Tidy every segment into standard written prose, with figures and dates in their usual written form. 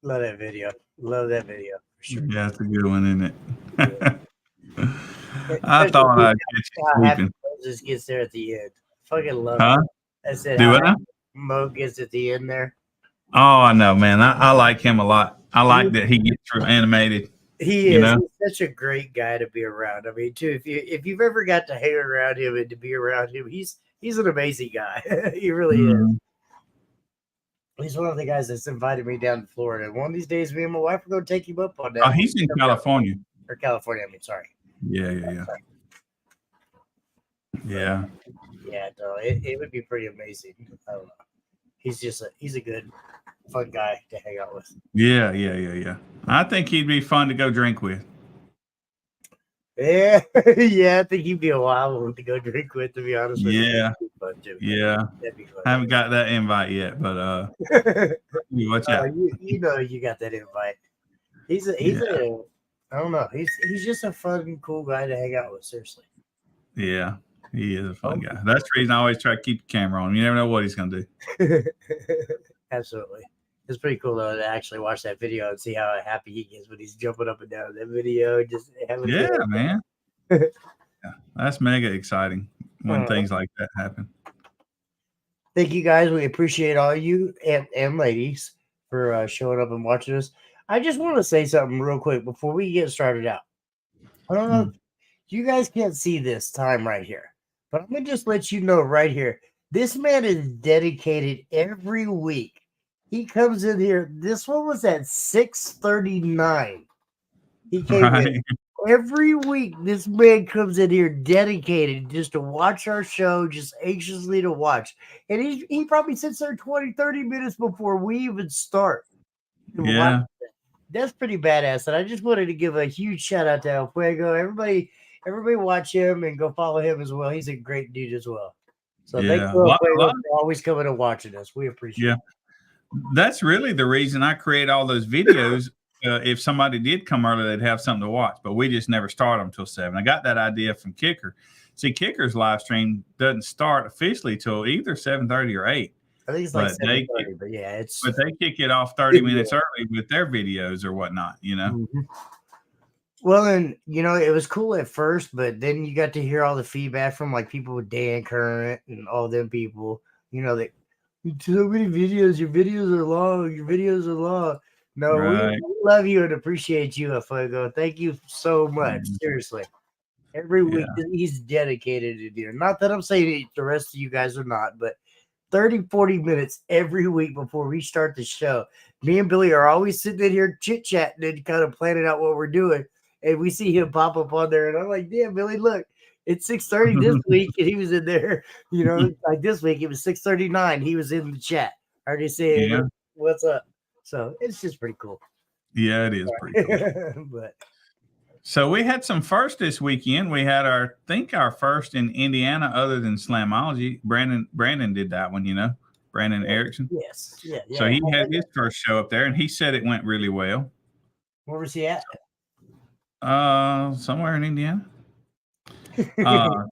Love that video. Love that video for sure. Yeah, it's a good one, isn't Yeah. it? I Especially thought I'd catch you how happy sleeping. Moses gets there at the end. Fucking love it. Huh? I said Do how it happy now? Mo gets at the end there. Oh, I know, man. I like him a lot. I like He that he gets real animated. he You is. know? He's such a great guy to be around. I mean, too, if you've ever got to hang around him and to be around him, he's an amazing guy. He really is. Mhm. He's one of the guys that's invited me down to Florida. One of these days, me and my wife are going to take him up on Oh, that. he's in California. Or California. I mean, sorry. Yeah, yeah, yeah, Sorry. But yeah, yeah, no, it would be pretty amazing. I don't know. He's a good, fun guy to hang out with. yeah, yeah, yeah, yeah. I think he'd be fun to go drink with. Yeah, yeah. I think he'd be a wild one to go drink with. To be honest with you, Yeah, that'd be fun too. yeah. That'd be fun. I haven't got that invite yet, but watch out. You know you got that invite. He's Yeah, a I don't know. He's just a fun, cool guy to hang out with. Seriously. yeah. He is a fun Oh. guy. That's the reason I always try to keep the camera on him. You never know what he's gonna do. Absolutely. It's pretty cool though to actually watch that video and see how happy he gets when he's jumping up and down in that video, just having a Yeah, good. man. Yeah, that's mega exciting when Uh, things like that happen. Thank you guys. We appreciate all you and ladies for showing up and watching us. I just want to say something real quick before we get started out. I don't know if Mm. you guys can't see this time right here, but I'm gonna just let you know right here. This man is dedicated every week. He comes in here. This one was at 6:39. He came in Right? every week. This man comes in here dedicated just to watch our show, just anxiously to watch. And he probably sits there 20, 30 minutes before we even start. To watch. Yeah, That's pretty badass. And I just wanted to give a huge shout out to El Fuego. Everybody watch him and go follow him as well. He's a great dude as well. So thank yeah. you, El A Fuego, lot for always coming and watching us. We appreciate yeah. it. That's really the reason I create all those videos. If somebody did come early, they'd have something to watch, but we just never start them till 7. I got that idea from Kicker. See, Kicker's live stream doesn't start officially till either 7:30 or 8, I think it's like but they 7:30, but yeah, it's but they kick it off 30 minutes early with their videos or whatnot. Mhm. Well, and it was cool at first, but then you got to hear all the feedback from like people with Dan Current and all them people. That so many videos. Your videos are long. Your videos are long. No, we Right? love you and appreciate you, Fuego. Thank you so much. Mhm. Seriously, every week Yeah, he's dedicated to here. Not that I'm saying the rest of you guys are not, but 30, 40 minutes every week before we start the show. Me and Billy are always sitting in here chit chatting and kind of planning out what we're doing. And we see him pop up on there, and I'm like, "Damn, Billy, look, it's 6:30 this week," and he was in there. Like this week it was 6:39. He was in the chat, already saying, yeah, "What's up?" So it's just pretty cool. yeah. It is pretty cool. But So we had some first this weekend. We had our first in Indiana, other than Slamology. Brandon did that one. Brandon Erickson. yes, yeah, So yeah. he had his first show up there, and he said it went really well. Where was he at? Somewhere in Indiana. Uh,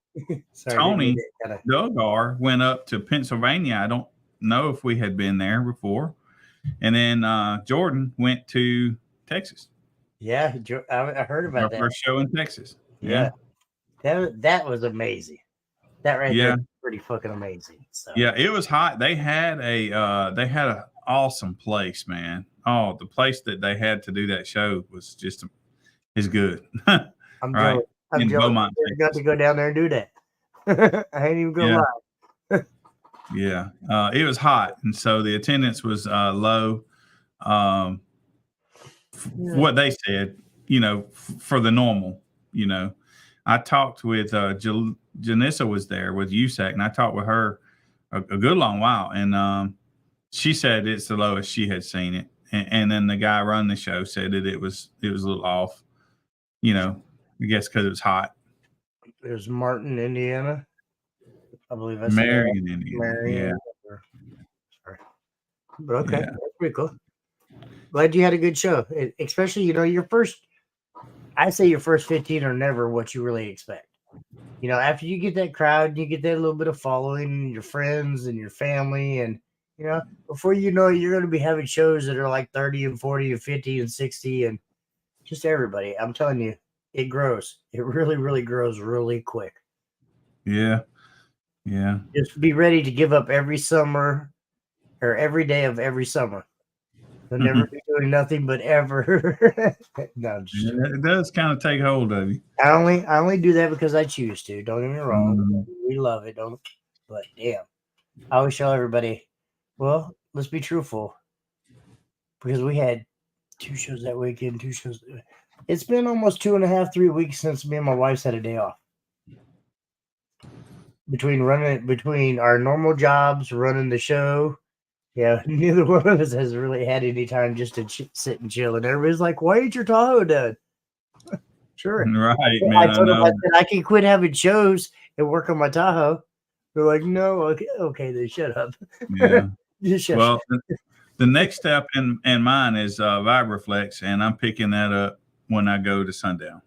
Sorry, didn't mean Tony to kinda- Dogar went up to Pennsylvania. I don't know if we had been there before. And then Jordan went to Texas. Yeah, I heard Our about that. first show in Texas. Yeah, that was amazing. That right there Yeah. was pretty fucking amazing. So Yeah, it was hot. They had a awesome place, man. Oh, the place that they had to do that show was just is good. I'm Right. jealous. I'm In jealous. Beaumont, I got to Texas. go down there and do that. I ain't even gonna Yeah. lie. Yeah. It was hot, and so the attendance was low. Um, Yeah. what they said, for the normal, I talked with Janissa was there with USAC, and I talked with her a good long while, and she said it's the lowest she had seen it, and then the guy running the show said that it was a little off, I guess because it was hot. There's Martin, Indiana. I believe I said that right. Marion, Indiana. Marion. Sorry. But okay, Yeah. that's pretty cool. Glad you had a good show. Especially, your first, I say your first 15 are never what you really expect. After you get that crowd, you get that little bit of following, your friends and your family, and You know, before you know it, you're going to be having shows that are like 30 and 40 and 50 and 60 and just everybody. I'm telling you, it grows. It really, really grows really quick. Yeah. Yeah. Just be ready to give up every summer or every day of every summer. You'll never be doing nothing but ever. No, It does kind of take hold of you. I only do that because I choose to. Don't get me wrong. Mhm. We love it, don't. But damn, I always tell everybody, well, let's be truthful, because we had 2 shows that weekend, 2 shows. It's been almost 2.5, 3 weeks since me and my wife's had a day off. Between our normal jobs, running the show, yeah, neither one of us has really had any time just to sit and chill. And everybody's like, "Why ain't your Tahoe done?" Sure. Right, I man. I told them, I know. said, I can quit having shows and work on my Tahoe. They're like, no, okay, then shut up. Yeah. Just shut Well, up. the next step in mine is Vibraflex, and I'm picking that up when I go to Sundown.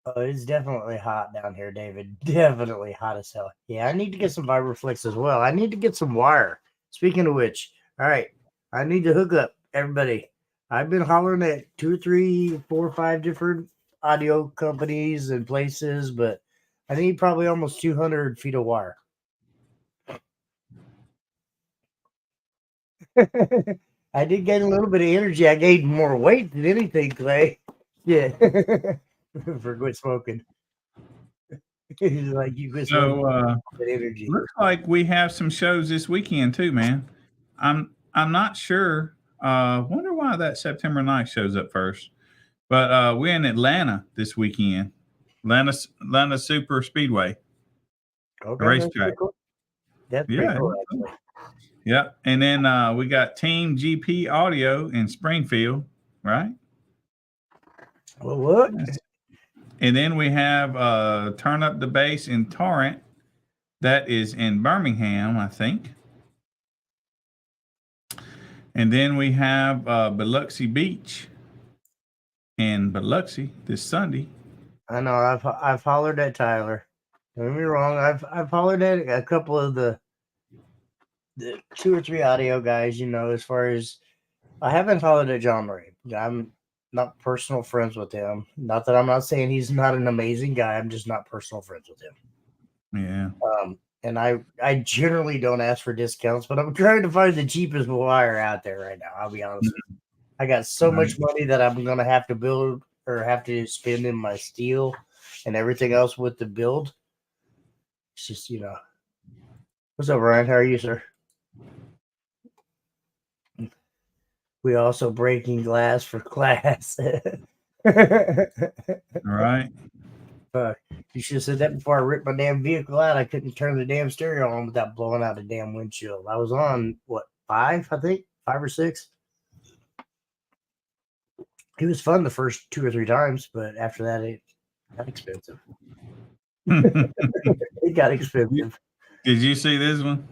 Oh, it's definitely hot down here, David. Definitely hot as hell. Yeah, I need to get some Vibraflex as well. I need to get some wire. Speaking of which, all right, I need to hook up everybody. I've been hollering at 2 or 3, 4 or 5 different audio companies and places, but I need probably almost 200 feet of wire. I did gain a little bit of energy. I gained more weight than anything, Clay. Yeah. For quit smoking. He's like, you quit smoking, So that energy. looks like we have some shows this weekend too, man. I'm not sure. Wonder why that September 9th shows up first. But we're in Atlanta this weekend. Atlanta Super Speedway, the Okay, that's racetrack. pretty cool. That's pretty Yeah. cool, actually. Yeah. And then we got Team GP Audio in Springfield, right? Well, what? Yes. And then we have Turn Up the Bass in Torrent. That is in Birmingham, I think. And then we have Biloxi Beach in Biloxi this Sunday. I know. I've hollered at Tyler. Don't get me wrong. I've hollered at a couple of the 2 or 3 audio guys. You know, as far as I haven't hollered at John Ray. I'm not personal friends with him. Not that I'm not saying he's not an amazing guy. I'm just not personal friends with him. Yeah. And I generally don't ask for discounts, but I'm trying to find the cheapest wire out there right now. I'll be honest with you. I got so much money that I'm gonna have to build or have to spend in my steel and everything else with the build. It's just, What's up, Ryan? How are you, sir? We also breaking glass for class. All right. Fuck. You should have said that before I ripped my damn vehicle out. I couldn't turn the damn stereo on without blowing out the damn windshield. I was on, 5, I think? 5 or 6? It was fun the first 2 or 3 times, but after that, it got expensive. It got expensive. Did you see this one?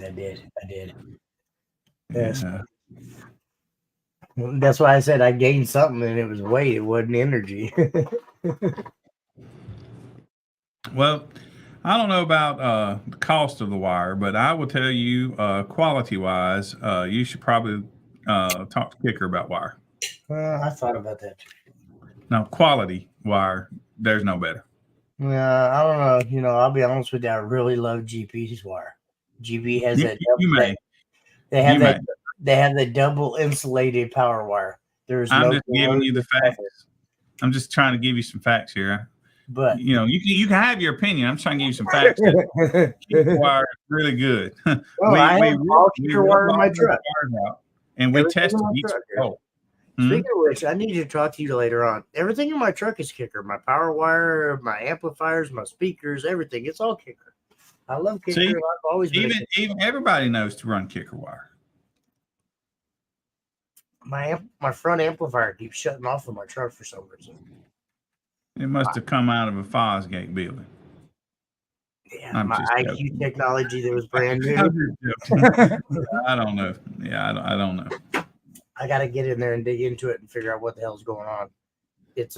I did. Yes. Yeah. That's why I said I gained something and it was weight. It wasn't energy. Well, I don't know about the cost of the wire, but I will tell you, quality wise, you should probably talk to Kicker about wire. I thought about that too. Now, quality wire, there's no better. Yeah, I don't know. I'll be honest with you. I really love GP's wire. GP has that. You may. They have You that. may. They have the double insulated power wire. There's I'm no. just giving you the facts. I'm just trying to give you some facts here. But you can have your opinion. I'm trying to give you some facts. Kicker wire is really good. I have all Kicker wire in my truck, and we tested each bolt. Speaking of which, I need to talk to you later on. Everything in my truck is Kicker. My power wire, my amplifiers, my speakers, everything. It's all Kicker. I love Kicker. See, I've always been even everybody knows to run Kicker wire. My front amplifier keeps shutting off in my truck for some reason. It must have come out of a Fosgate building. Yeah, my IQ joking. Technology that was brand new. I don't know. Yeah, I don't know. I got to get in there and dig into it and figure out what the hell's going on. It's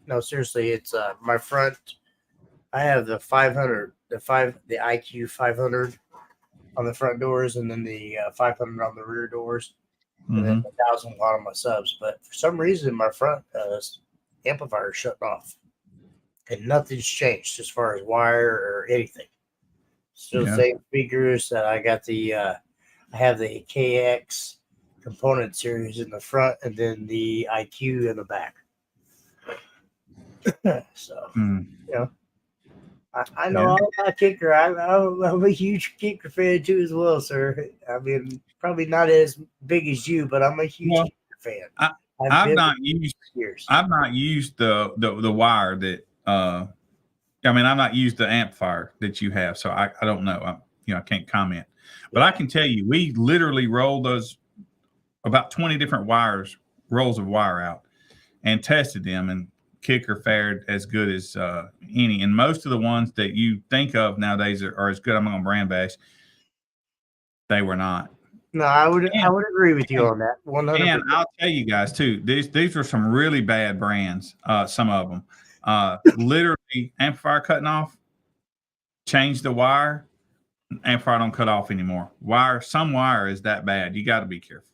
no, seriously, it's my front I have the 500, the IQ 500 on the front doors, and then the 500 on the rear doors, and then 1,000 watt on my subs. But for some reason, my front amplifier is shutting off, and nothing's changed as far as wire or anything. Still the same speakers. I got the I have the KX component series in the front, and then the IQ in the back. So you know, I know all about kicker. I'm a huge kicker fan too, as well, sir. I mean, probably not as big as you, but I'm a huge kicker fan. I've not used the wire that I mean, I've not used the amplifier that you have, so I don't know. I can't comment. But I can tell you, we literally rolled those about 20 different rolls of wire out and tested them, and kicker fared as good as any. And most of the ones that you think of nowadays are as good. I'm going to brand bash. They were not. No, I would agree with you on that. 100%. And I'll tell you guys too, these were some really bad brands. Some of them, literally amplifier cutting off. Change the wire. Amplifier don't cut off anymore. Some wire is that bad. You got to be careful.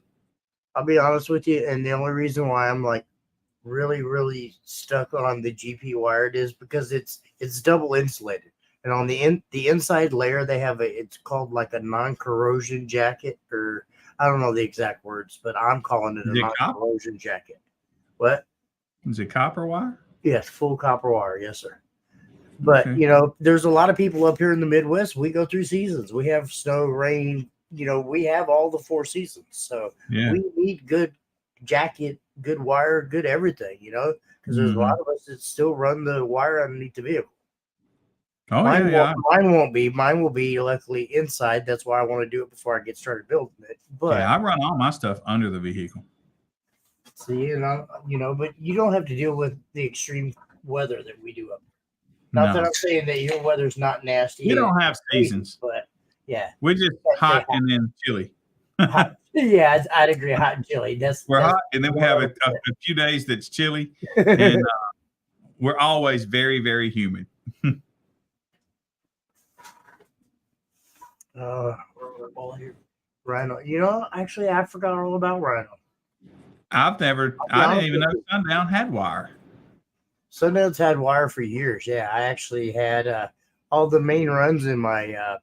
I'll be honest with you, and the only reason why I'm like really, really stuck on the GP wired is because it's double insulated, and on the inside layer they have it's called like a non-corrosion jacket, or I don't know the exact words, but I'm calling it a non-corrosion jacket. What? Is it copper wire? Yes, full copper wire. Yes, sir. But there's a lot of people up here in the Midwest. We go through seasons. We have snow, rain. We have all the 4 seasons. So we need good jacket, good wire, good everything. Because there's a lot of us that still run the wire underneath the vehicle. Oh, mine won't be. Mine will be luckily inside. That's why I want to do it before I get started building it. But I run all my stuff under the vehicle. See, but you don't have to deal with the extreme weather that we do up here. Not that I'm saying that your weather's not nasty. You don't have seasons, but we're just hot and then chilly. Yeah, I'd agree. Hot and chilly. We're hot, and then we have a few days that's chilly, and we're always very, very humid. Rhino. Actually, I forgot all about Rhino. I didn't even know Sundown had wire. Sundown's had wire for years. Yeah, I actually had all the main runs in my.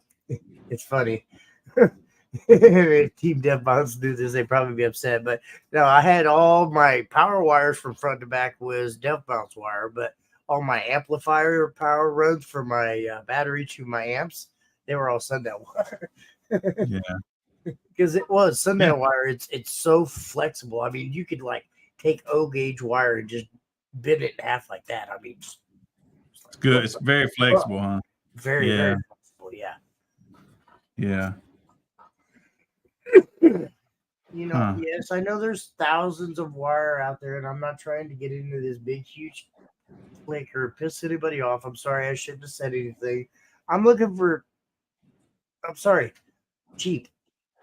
It's funny. If Team Dev Bounce do this, they'd probably be upset. But no, I had all my power wires from front to back was Dev Bounce wire, but all my amplifier power runs for my battery to my amps, they were all Sundown wire. Because it was Sundown wire. It's so flexible. I mean, you could like take O gauge wire and just bend it in half like that. I mean, it's good. It's very flexible, huh? Very, very flexible. Yeah. Yes, I know there's thousands of wire out there, and I'm not trying to get into this big, huge click or piss anybody off. I'm sorry, I shouldn't have said anything. I'm looking for, cheap.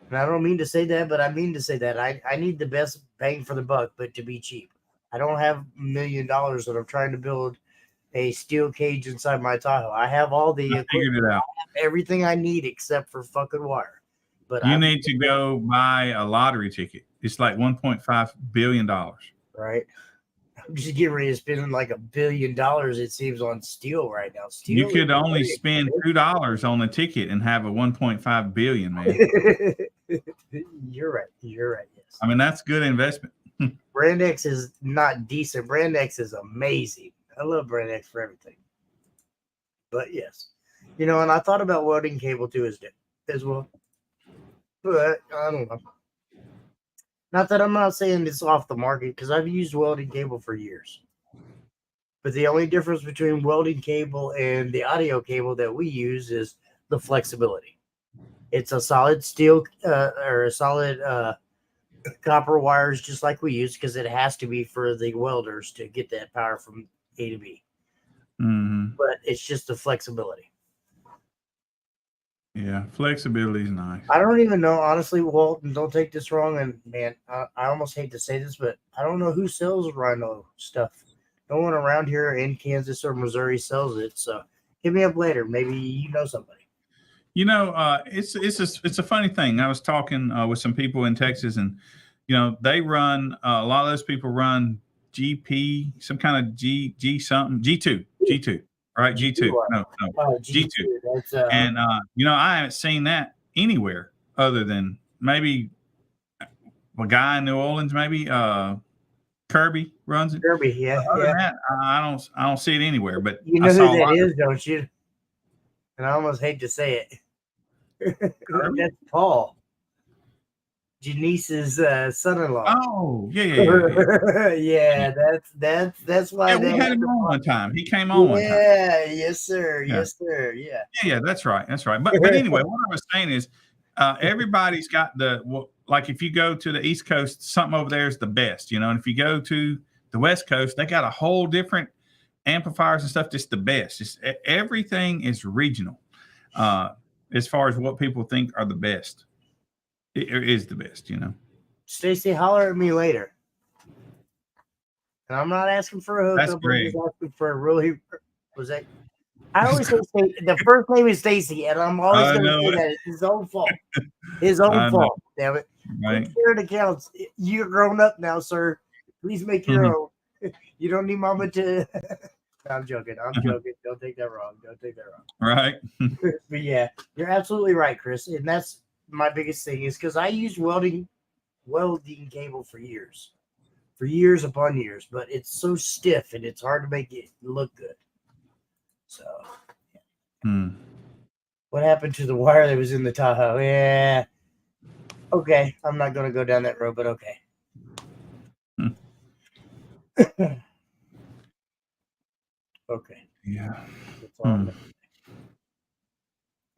And I don't mean to say that, but I mean to say that. I need the best bang for the buck, but to be cheap. I don't have $1 million that I'm trying to build a steel cage inside my Tahoe. I have all the equipment. Figured it out. I have everything I need except for fucking wire. But you need to go buy a lottery ticket. It's like $1.5 billion. Right. I'm just getting ready to spend like $1 billion, it seems, on steel right now. Steel, you could only spend $2 on the ticket and have a $1.5 billion, man. You're right. Yes. I mean, that's good investment. Brand X is not decent. Brand X is amazing. I love Brand X for everything. But yes, and I thought about welding cable too as well. But I don't know. Not that I'm not saying it's off the market, because I've used welding cable for years. But the only difference between welding cable and the audio cable that we use is the flexibility. It's a solid steel or a solid copper wires, just like we use, because it has to be for the welders to get that power from A to B. Mm-hmm. But it's just the flexibility. Yeah, flexibility is nice. I don't even know, honestly, Walton, don't take this wrong. And man, I almost hate to say this, but I don't know who sells Rhino stuff. No one around here in Kansas or Missouri sells it. So Hit me up later. Maybe you know somebody. It's a funny thing. I was talking with some people in Texas, and they run a lot of those people run GP, some kind of G something G2, right? G2, no, G2. G2, That's and I haven't seen that anywhere other than maybe a guy in New Orleans, maybe Kirby runs it. Kirby. Yeah, Other than that, I don't see it anywhere. But you I know saw who a that lot is, don't you? And I almost hate to say it. Kirby? That's Paul, Janice's son-in-law. Oh, yeah. Yeah, that's why Yeah, we that. had him on one time. He came on one time. Yeah, yes, sir. Yeah. Yes, sir. Yeah. Yeah, that's right. But anyway, what I was saying is, everybody's got like if you go to the East Coast, something over there is the best, and if you go to the West Coast, they got a whole different amplifiers and stuff. Just the best. Just everything is regional, as far as what people think are the best. It is the best, Stacy, holler at me later. And I'm not asking for a hookup. That's I'm great. just asking for a really. Was that? I always say the first name is Stacy, and I'm always going to say that it's his own fault. His own fault. Damn it! Right. Shared accounts. You're grown up now, sir. Please make your own. You don't need mama to. I'm joking. Don't take that wrong. Right. But yeah, you're absolutely right, Chris. And that's my biggest thing is because I used welding cable for years upon years, but it's so stiff and it's hard to make it look good. So, What happened to the wire that was in the Tahoe? Yeah. Okay, I'm not going to go down that road, but okay. Okay. Yeah. That's all.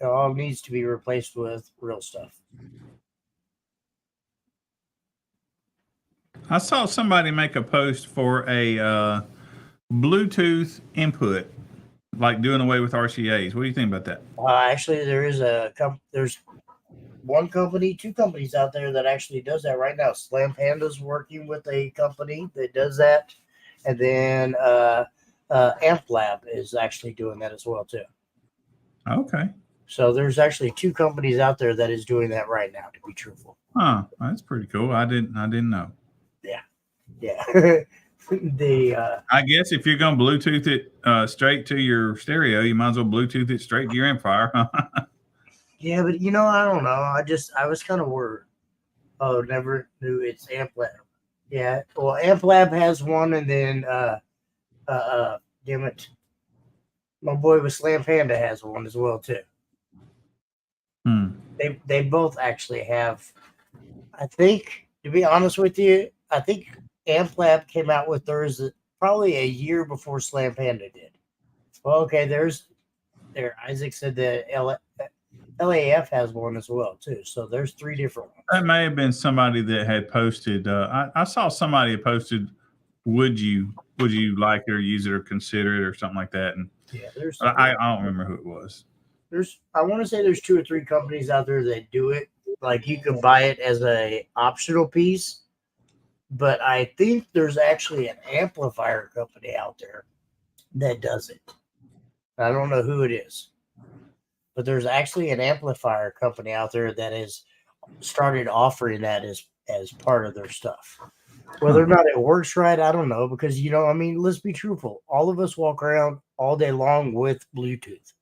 It all needs to be replaced with real stuff. I saw somebody make a post for a Bluetooth input, like doing away with RCAs. What do you think about that? Actually, there's one company, two companies out there that actually does that right now. Slam Panda's working with a company that does that, and then Amp Lab is actually doing that as well too. Okay. So there's actually two companies out there that is doing that right now. To be truthful. Huh. That's pretty cool. I didn't know. Yeah. I guess if you're going to Bluetooth it straight to your stereo, you might as well Bluetooth it straight to your amplifier. Yeah, but I don't know. I was kind of worried. Oh, never knew it's Amp Lab. Yeah. Well, Amp Lab has one, and then damn it, my boy with Slam Panda has one as well too. They both actually have. I think, to be honest with you, I think Amp Lab came out with theirs probably a year before Slam Panda did. Well, okay, there. Isaac said that LAF has one as well too. So there's three different ones. That may have been somebody that had posted. I saw somebody had posted, "Would you like it or use it or consider it or something like that?" And yeah, I don't remember who it was. I want to say there's 2 or 3 companies out there that do it. Like you can buy it as a optional piece, but I think there's actually an amplifier company out there that does it. I don't know who it is, but there's actually an amplifier company out there that has started offering that as part of their stuff. Whether or not it works right, I don't know, because let's be truthful. All of us walk around all day long with Bluetooth.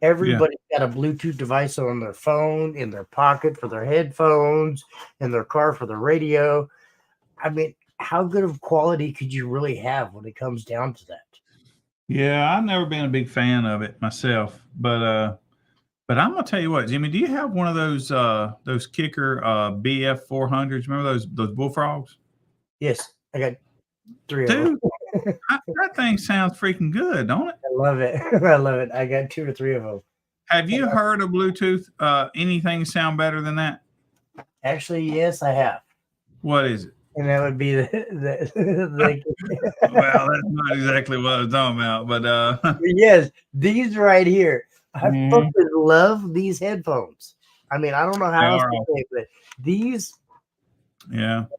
Everybody's got a Bluetooth device on their phone, in their pocket for their headphones, in their car for the radio. I mean, how good of quality could you really have when it comes down to that? Yeah, I've never been a big fan of it myself, but I'm gonna tell you what, Jimmy. Do you have one of those Kicker BF 400s? Remember those bullfrogs? Yes, I got 3 of them. Dude, that thing sounds freaking good, don't it? I love it. I love it. I got 2 or 3 of them. Have you heard of Bluetooth? Anything sound better than that? Actually, yes, I have. What is it? And that would be the well, that's not exactly what I was talking about, but yes, these right here. I fucking love these headphones. I mean, I don't know how else to say it, but these have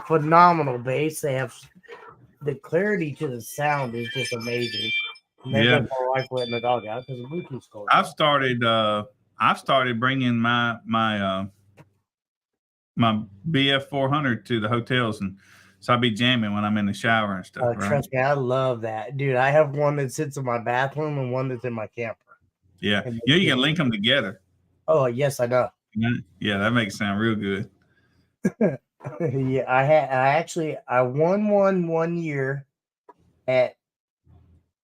phenomenal bass. They have the clarity to the sound is just amazing. And then Yeah. my wife letting the dog out because the Bluetooth's going. I've started bringing my BF 400 to the hotels, and so I'll be jamming when I'm in the shower and stuff. Right? Trust me, I love that, dude. I have one that sits in my bathroom and one that's in my camper. Yeah, you can link them together. Oh yes, I know. Yeah, that makes it sound real good. Yeah, I won one year at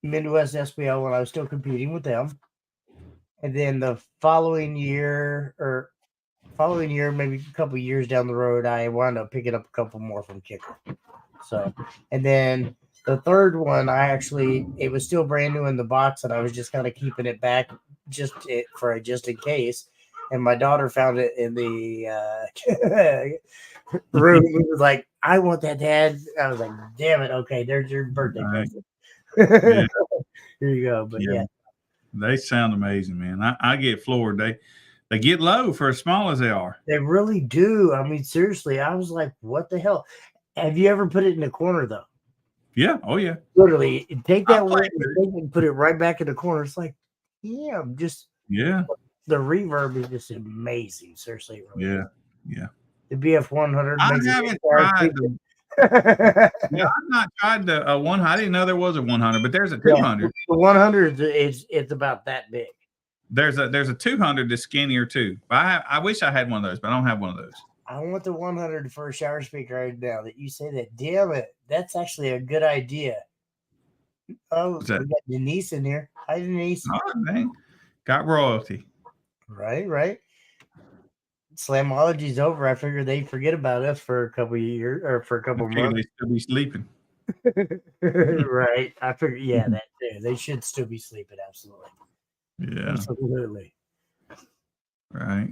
Midwest SBL when I was still competing with them, and then the following year, maybe a couple years down the road, I wound up picking up a couple more from Kicker. So, and then the third one, it was still brand new in the box, and I was just kind of keeping it back just in case. And my daughter found it in the room. It was like, I want that, Dad. I was like, damn it. Okay, there's your birthday present. Yeah. Here you go. But yeah. They sound amazing, man. I get floored. They get low for as small as they are. They really do. I mean, seriously, I was like, what the hell? Have you ever put it in the corner, though? Yeah. Oh, yeah. Literally, take that one and put it right back in the corner. It's like, yeah, just the reverb is just amazing. Seriously, really is. Yeah. The BF 100. I haven't tried yeah, I've not tried the 100. I didn't know there was a 100, but there's a 200. Yeah, the 100 it's about that big. There's a 200 that's skinnier too. I wish I had one of those, but I don't have one of those. I want the 100 for a shower speaker right now. That you say that. Damn it, that's actually a good idea. Oh, we got Denise in here. Hi, Denise. Oh, dang. Got royalty. Right. Slamology's over. I figured they'd forget about us for a couple of years or for a couple of months. They still be sleeping. Right. I figured, yeah, that too. They should still be sleeping. Absolutely. Yeah. Absolutely. Right.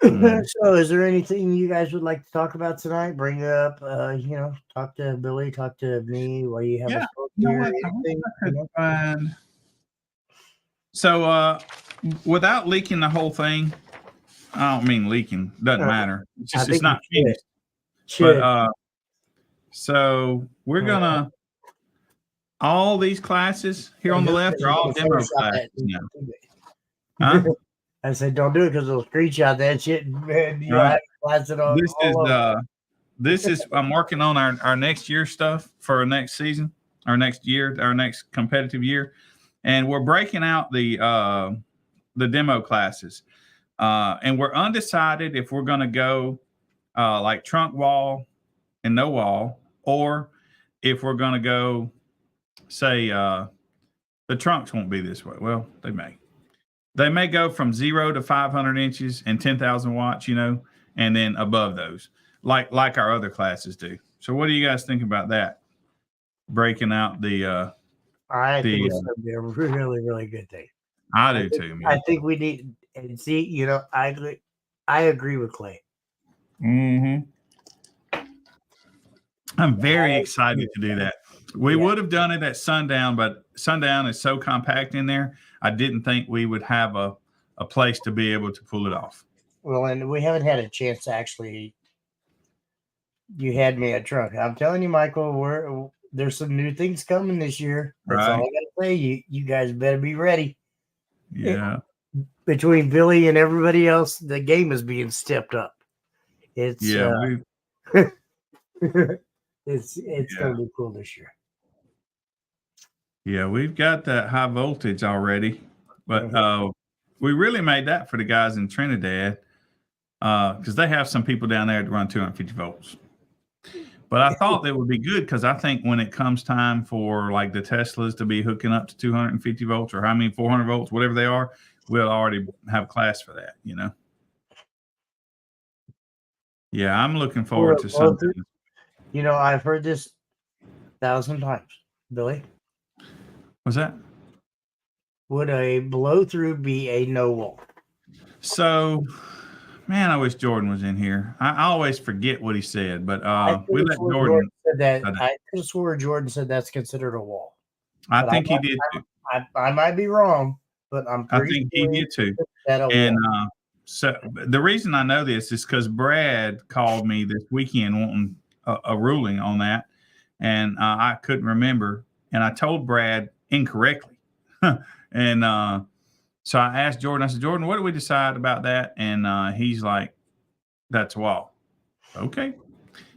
So, is there anything you guys would like to talk about tonight? Bring up, talk to Billy, talk to me while you have So, without leaking the whole thing, I don't mean leaking. Doesn't matter. It's just it's not finished. But so we're gonna all these classes here on the left are all demo classes now. Huh? I said, don't do it because they'll screenshot that shit. Man, this is I'm working on our next year stuff for our next season, our next competitive year, and we're breaking out the demo classes, and we're undecided if we're going to go like trunk wall and no wall, or if we're going to go say the trunks won't be this way. Well, they may. They may go from 0 to 500 inches and 10,000 watts, and then above those, like our other classes do. So, what do you guys think about that? Breaking out the. I think it's going to be a really, really good thing. I do too, man. I think we need and see. I agree with Clay. Mm-hmm. I'm very excited to do that. We would have done it at sundown, but sundown is so compact in there. I didn't think we would have a place to be able to pull it off. Well, and we haven't had a chance to actually. You had me at trunk. I'm telling you, Michael, there's some new things coming this year. That's all I gotta say. You guys better be ready. Yeah. Between Billy and everybody else, the game is being stepped up. It's it's gonna be cool this year. Yeah, we've got that high voltage already, but we really made that for the guys in Trinidad because they have some people down there that run 250 volts. But I thought that would be good because I think when it comes time for like the Teslas to be hooking up to 250 volts or 400 volts, whatever they are, we'll already have a class for that, Yeah, I'm looking forward to something. I've heard this 1,000 times, Billy. What's that? Would a blow through be a no wall? So, man, I wish Jordan was in here. I always forget what he said, but we let Jordan said that. I could have swore Jordan said that's considered a wall. I think he did too. I might be wrong, but I think he did too. And so the reason I know this is because Brad called me this weekend wanting a ruling on that, and I couldn't remember. And I told Brad incorrectly. And so I asked Jordan, I said, Jordan, what do we decide about that? And he's like, that's a wall. Okay.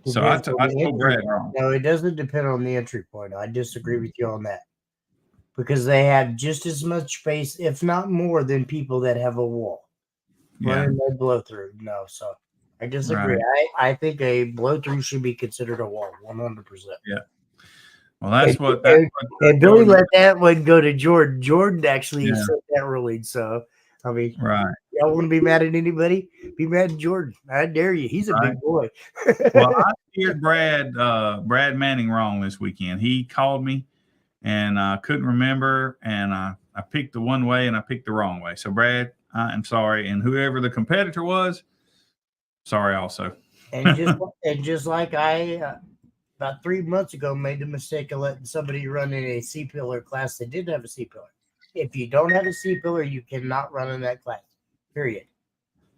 So I told Brad wrong. No, it doesn't depend on the entry point. I disagree with you on that. Because they have just as much space, if not more, than people that have a wall. Running no blow through. No, so I disagree. Right. I think a blow through should be considered a wall, 100%. Yeah. Well, that's what and Billy let that one go to Jordan. Jordan actually set that ruling. So I mean, right. Y'all want to be mad at anybody? Be mad at Jordan. I dare you. He's a big boy. Well, I steered Brad Manning wrong this weekend. He called me and I couldn't remember, and I picked the one way and I picked the wrong way. So Brad, I am sorry, and whoever the competitor was, sorry also. and just like I about 3 months ago made the mistake of letting somebody run in a C-pillar class that didn't have a C-pillar. If you don't have a C-pillar, you cannot run in that class. Period.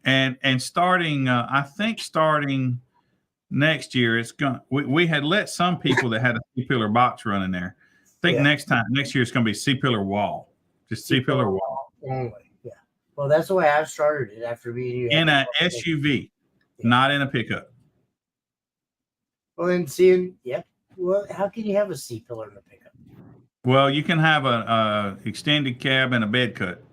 And starting, I think starting next year, it's going. We had let some people that had a C-pillar box run in there. I think next year it's going to be C-pillar wall, just C-pillar wall only. Yeah. Well, that's the way I've started it after meeting you. In a SUV, not in a pickup. Well, and seeing, well, how can you have a C-pillar in a pickup? Well, you can have a extended cab and a bed cut.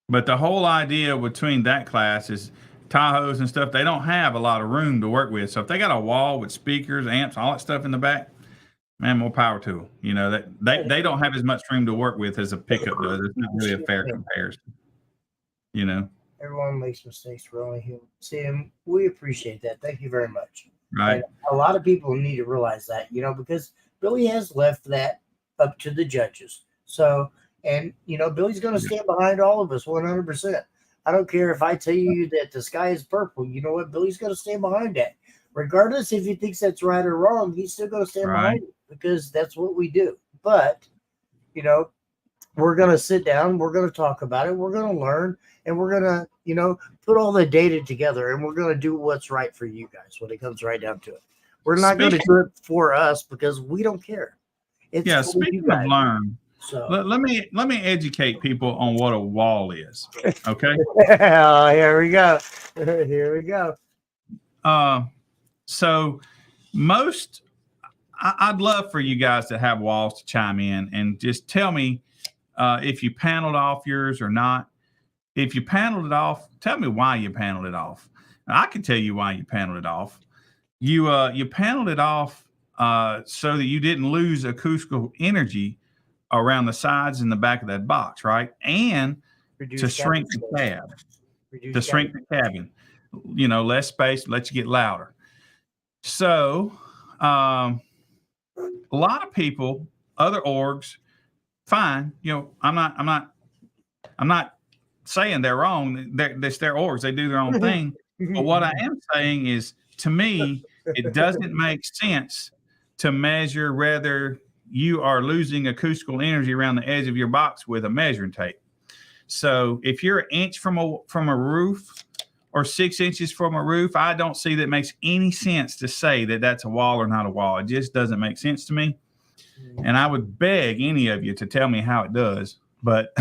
But the whole idea between that class is Tahoes and stuff, they don't have a lot of room to work with. So if they got a wall with speakers, amps, all that stuff in the back, man, more power to them. You know, that they don't have as much room to work with as a pickup does. It's not really a fair comparison. You know. Everyone makes mistakes. We're only human. Sam, we appreciate that. Thank you very much. Right. And a lot of people need to realize that, you know, because Billy has left that up to the judges. So, and, you know, Billy's going to stand behind all of us 100%. I don't care if I tell you that the sky is purple. You know what? Billy's going to stand behind that. Regardless if he thinks that's right or wrong, he's still going to stand behind it because that's what we do. But, you know, we're going to sit down. We're going to talk about it. We're going to learn. And we're going to, you know, put all the data together. And we're going to do what's right for you guys when it comes right down to it. We're not going to do it for us because we don't care. It's speaking of learn. So let me educate people on what a wall is. Okay. Oh, here we go. Here we go. So most, I'd love for you guys to have walls to chime in and just tell me if you paneled off yours or not. If you paneled it off, tell me why you paneled it off. Now, I can tell you why you paneled it off. You paneled it off so that you didn't lose acoustical energy around the sides and the back of that box, right? And to shrink the cab, shrink the cabin. You know, less space, let you get louder. So a lot of people, other orgs, fine. You know, I'm not saying they're wrong. It's their orgs. They do their own thing. But what I am saying is, to me, it doesn't make sense to measure whether you are losing acoustical energy around the edge of your box with a measuring tape. So if you're an inch from a roof or 6 inches from a roof, I don't see that it makes any sense to say that that's a wall or not a wall. It just doesn't make sense to me. And I would beg any of you to tell me how it does. But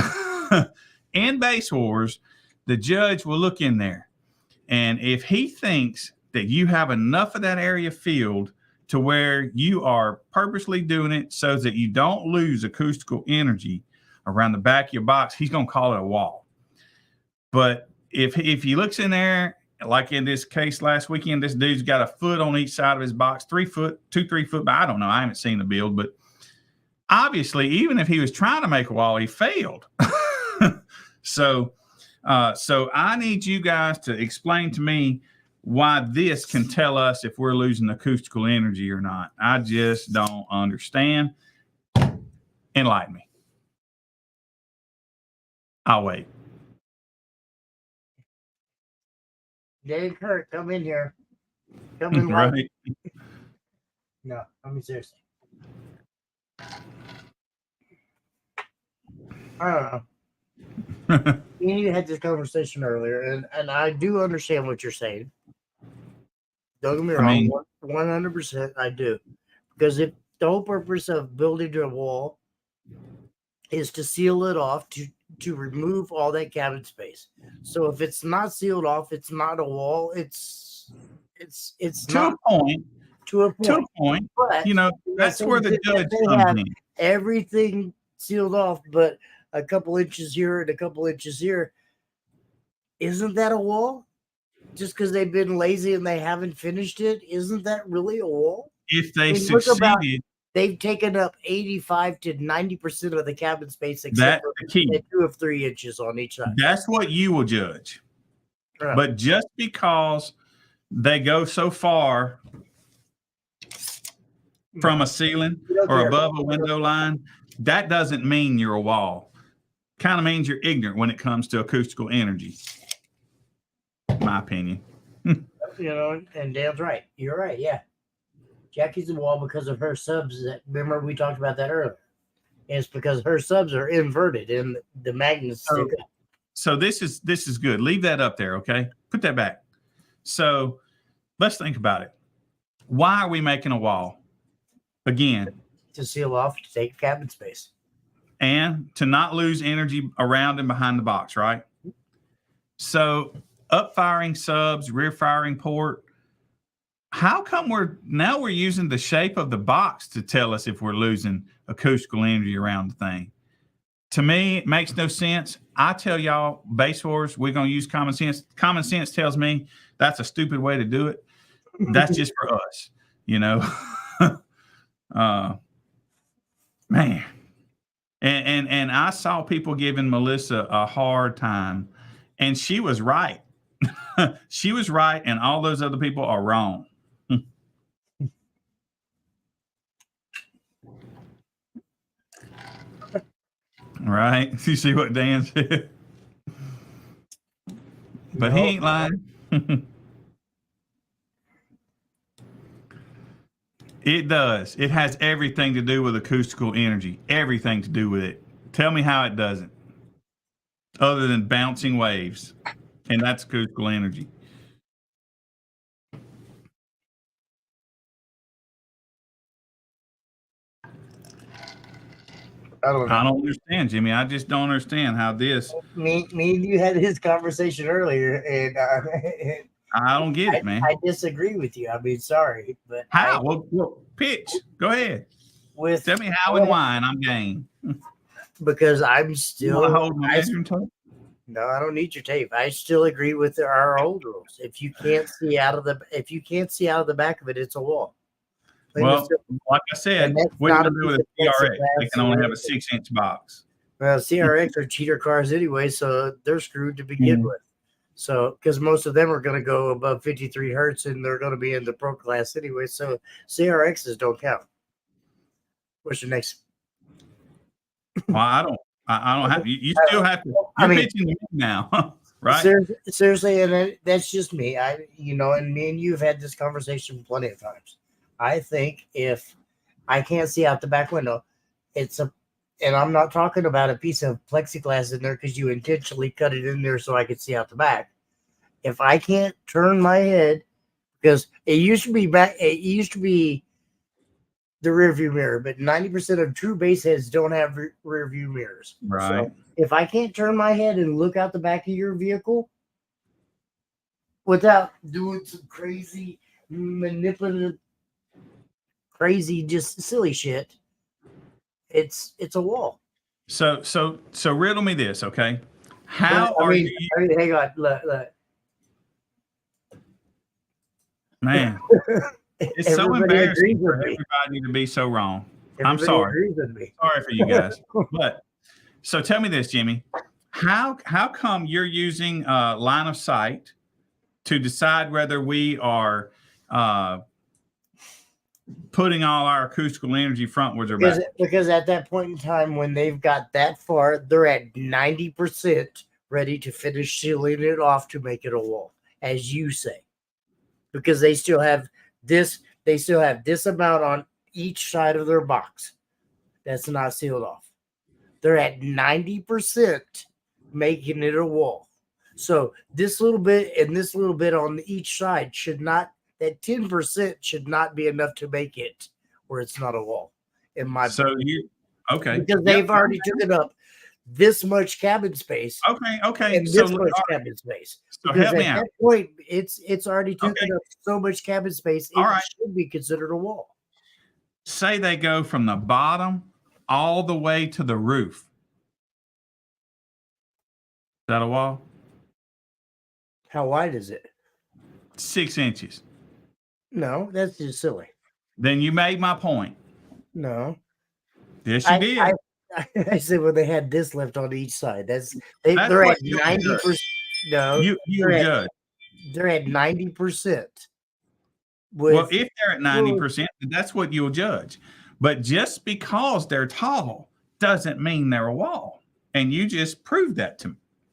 in Base Wars, the judge will look in there. And if he thinks that you have enough of that area filled to where you are purposely doing it so that you don't lose acoustical energy around the back of your box, he's going to call it a wall. But if he looks in there, like in this case last weekend, this dude's got a foot on each side of his box, 3 foot, 3 foot, but I don't know. I haven't seen the build, but obviously, even if he was trying to make a wall, he failed. So I need you guys to explain to me why this can tell us if we're losing acoustical energy or not. I just don't understand. Enlighten me. I'll wait. Dave Kirk, come in here. Come in. Right. No, I mean, seriously. I don't know. Me and you had this conversation earlier, and I do understand what you're saying. Don't get me wrong, 100% I do. Because purpose of building a wall is to seal it off to remove all that cabin space. So if it's not sealed off, it's not a wall. It's To not a point. to a To a point. point. But You know, that that's same where the thing that judge they comes have in. everything sealed off, but a couple inches here and a couple inches here. Isn't that a wall? Just because they've been lazy and they haven't finished it, isn't that really a wall? If they Look about succeeded, they've taken up 85 to 90% of the cabin space except that's for the key. 2 of 3 inches on each side. That's what you will judge. Right. But just because they go so far from a ceiling or above a window line, that doesn't mean you're a wall. Kind of means you're ignorant when it comes to acoustical energy. My opinion. And Dan's right. You're right. Yeah. Jackie's a wall because of her subs. Remember we talked about that earlier. And it's because her subs are inverted and the magnets stick up. So this is good. Leave that up there, okay? Put that back. So let's think about it. Why are we making a wall? Again, to seal off, to take cabin space. And to not lose energy around and behind the box, right? So up firing subs, rear firing port. How come we're using the shape of the box to tell us if we're losing acoustical energy around the thing? To me, it makes no sense. I tell y'all, base wars, we're going to use common sense. Common sense tells me that's a stupid way to do it. That's just for us, man. And I saw people giving Melissa a hard time, and she was right. She was right, and all those other people are wrong. Right? You see what Dan said? But he ain't lying. It does. It has everything to do with acoustical energy. Everything to do with it. Tell me how it doesn't. Other than bouncing waves. And that's acoustical energy. I don't understand, Jimmy. I just don't understand how this. Me and you had this conversation earlier, and I don't get it, man. I disagree with you. I mean, sorry, but how? Well, pitch. Go ahead. Tell me how and why, and I'm game. Because I'm still. Hold my measuring tape? No, I don't need your tape. I still agree with our old rules. If you can't see out of the back of it, it's a wall. Well, like I said, what are you going to do with a CRX? They can only have a 6-inch box. Well, CRX are cheater cars anyway, so they're screwed to begin with. So, because most of them are going to go above 53 hertz, and they're going to be in the pro class anyway, so CRXs don't count. What's your next? Well, I don't have. You still have to. You're pitching now, right? Seriously, and that's just me. And me and you have had this conversation plenty of times. I think if I can't see out the back window, and I'm not talking about a piece of plexiglass in there because you intentionally cut it in there so I could see out the back. If I can't turn my head, because it used to be the rear view mirror, but 90% of true base heads don't have rear view mirrors. Right. So if I can't turn my head and look out the back of your vehicle without doing some crazy manipulative, just silly shit, it's a wall. So riddle me this, okay? How are you? Hang on, look. Man, it's so embarrassing for everybody to be so wrong. I'm sorry. Sorry for you guys. But so tell me this, Jimmy. How come you're using line of sight to decide whether we are putting all our acoustical energy frontwards or back? Because at that point in time, when they've got that far, they're at 90% ready to finish sealing it off to make it a wall, as you say. Because they still have this amount on each side of their box that's not sealed off. They're at 90% making it a wall. So this little bit and this little bit on each side that 10% should not be enough to make it where it's not a wall. In my So okay. because they've already taken up this much cabin space Okay. and So this much cabin space. So Because help at me out. that point, it's already taken Okay. up so much cabin space, All it right. should be considered a wall. Say they go from the bottom all the way to the roof. Is that a wall? How wide is it? 6 inches. No, that's just silly. Then you made my point. No. Yes, you did. I said when they had this left on each side. They're what at you'll 90%. No, You judge. they're at 90%. Well, if they're at 90%, that's what you'll judge. But just because they're tall doesn't mean they're a wall. And you just proved that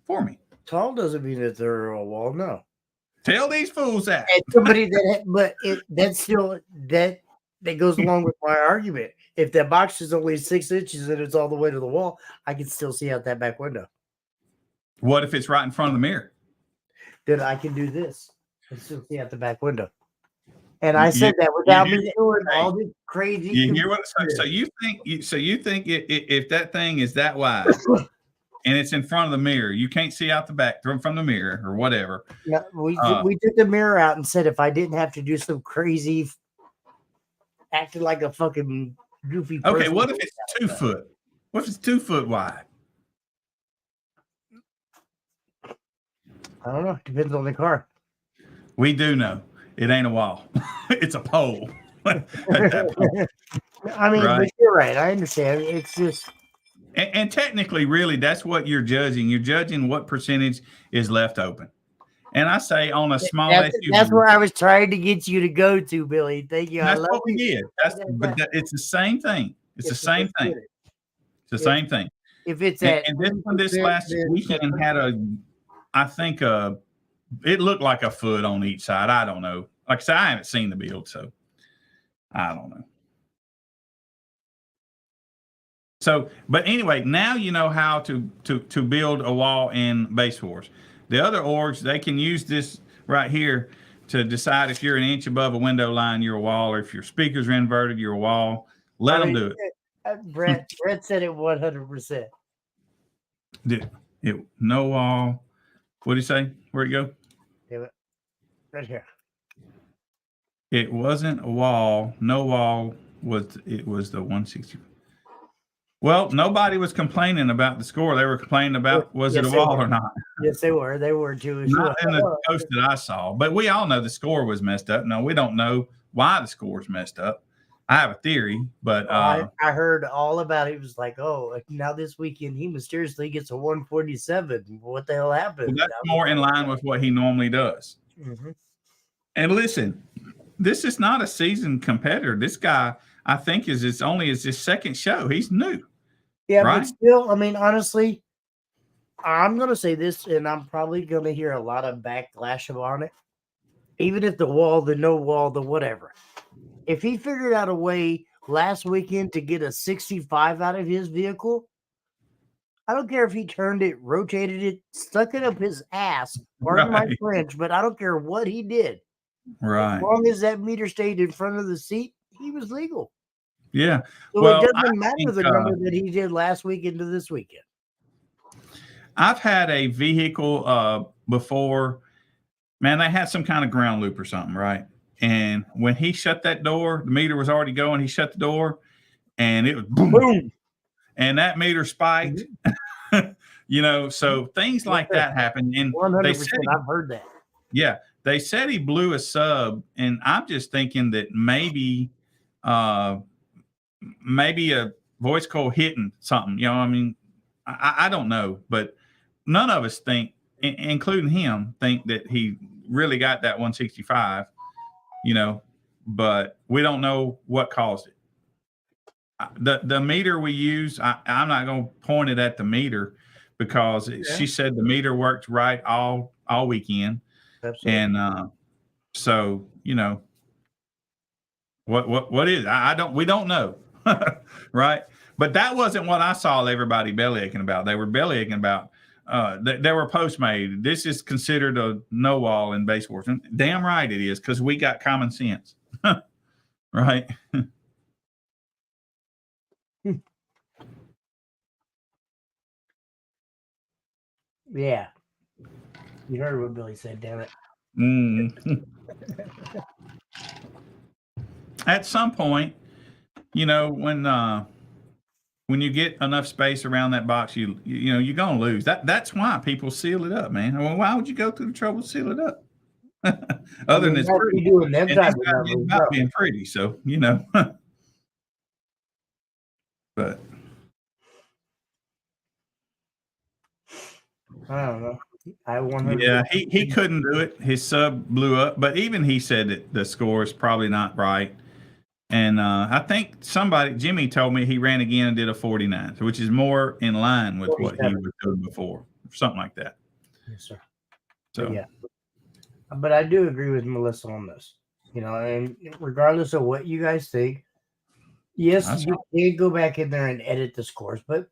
for me. Tall doesn't mean that they're a wall. No. Tell these fools that. And somebody that's still that goes along with my argument. If that box is only 6 inches and it's all the way to the wall, I can still see out that back window. What if it's right in front of the mirror? Then I can do this and still see out the back window. And I said that without me doing all this crazy. You hear what? So you think if that thing is that wide and it's in front of the mirror, you can't see out the back from the mirror or whatever. No, we took the mirror out and said if I didn't have to do some crazy acting like a fucking goofy person. Okay, what if it's 2 foot? What if it's 2 foot wide? I don't know. Depends on the car. We do know it ain't a wall. It's a pole. At that point. I mean, right? But you're right. I understand. It's just. And technically, really, that's what you're judging. You're judging what percentage is left open. And I say on a small SUV. That's where I was trying to get you to go to, Billy. Thank you. That's what we did. It's the same thing. It's the same thing. It's the same thing. If it's this last weekend had I think it looked like a foot on each side. I don't know. Like I said, I haven't seen the build, so I don't know. So, but anyway, now you know how to build a wall in Base Force. The other orgs, they can use this right here to decide if you're an inch above a window line, you're a wall, or if your speakers are inverted, you're a wall. Let them do it. Brett said it 100%. No wall. What did he say? Where'd it go? Right here. It wasn't a wall. No wall was the 160. Well, nobody was complaining about the score. They were complaining about was it a wall or not. Yes, they were. They were too. Not in the post that I saw. But we all know the score was messed up. No, we don't know why the score's messed up. I have a theory, but I heard all about it. It was like, oh, now this weekend he mysteriously gets a 147. What the hell happened? Well, that's more in line with what he normally does. Mm-hmm. And listen, this is not a seasoned competitor. This guy, I think, is his second show. He's new. Yeah, right? But still, I mean, honestly, I'm going to say this, and I'm probably going to hear a lot of backlash on it. Even if the wall, the no wall, the whatever. If he figured out a way last weekend to get a 65 out of his vehicle, I don't care if he turned it, rotated it, stuck it up his ass, pardon my French, but I don't care what he did. Right. As long as that meter stayed in front of the seat, he was legal. Yeah. So well, it doesn't matter the number that he did last weekend to this weekend. I've had a vehicle before. Man, they had some kind of ground loop or something, right? And when he shut that door, the meter was already going. He shut the door, and it was boom. And that meter spiked. Mm-hmm. So things like that happen. And 100%, they said I've heard that. Yeah, they said he blew a sub, and I'm just thinking that maybe a voice coil hitting something. I mean, I don't know, but none of us think, including him, think that he really got that 165. But we don't know what caused it. The meter we use, I'm not going to point it at the meter because she said the meter worked right all weekend. Absolutely. And so what is we don't know. Right. But that wasn't what I saw everybody bellyaching about. They were bellyaching about they were Postmate. This is considered a no wall in Base Force. And damn right it is, because we got common sense. Right. Yeah. You heard what Billy said, damn it. At some point, you know, when you get enough space around that box, you know you're gonna lose. That's why people seal it up, man. Well, why would you go through the trouble to seal it up? Other than it's pretty, doing them and these type of guys ain't numbers, about bro. being pretty, so you know. But I don't know. I 100. yeah, he couldn't do it. His sub blew up, but even he said that the score is probably not right. And I think Jimmy told me he ran again and did a 49, which is more in line with what he 47. was doing before, something like that. Yes, sir. So Yeah, but I do agree with Melissa on this. You know, and regardless of what you guys think, yes, That's you can go back in there and edit the scores, but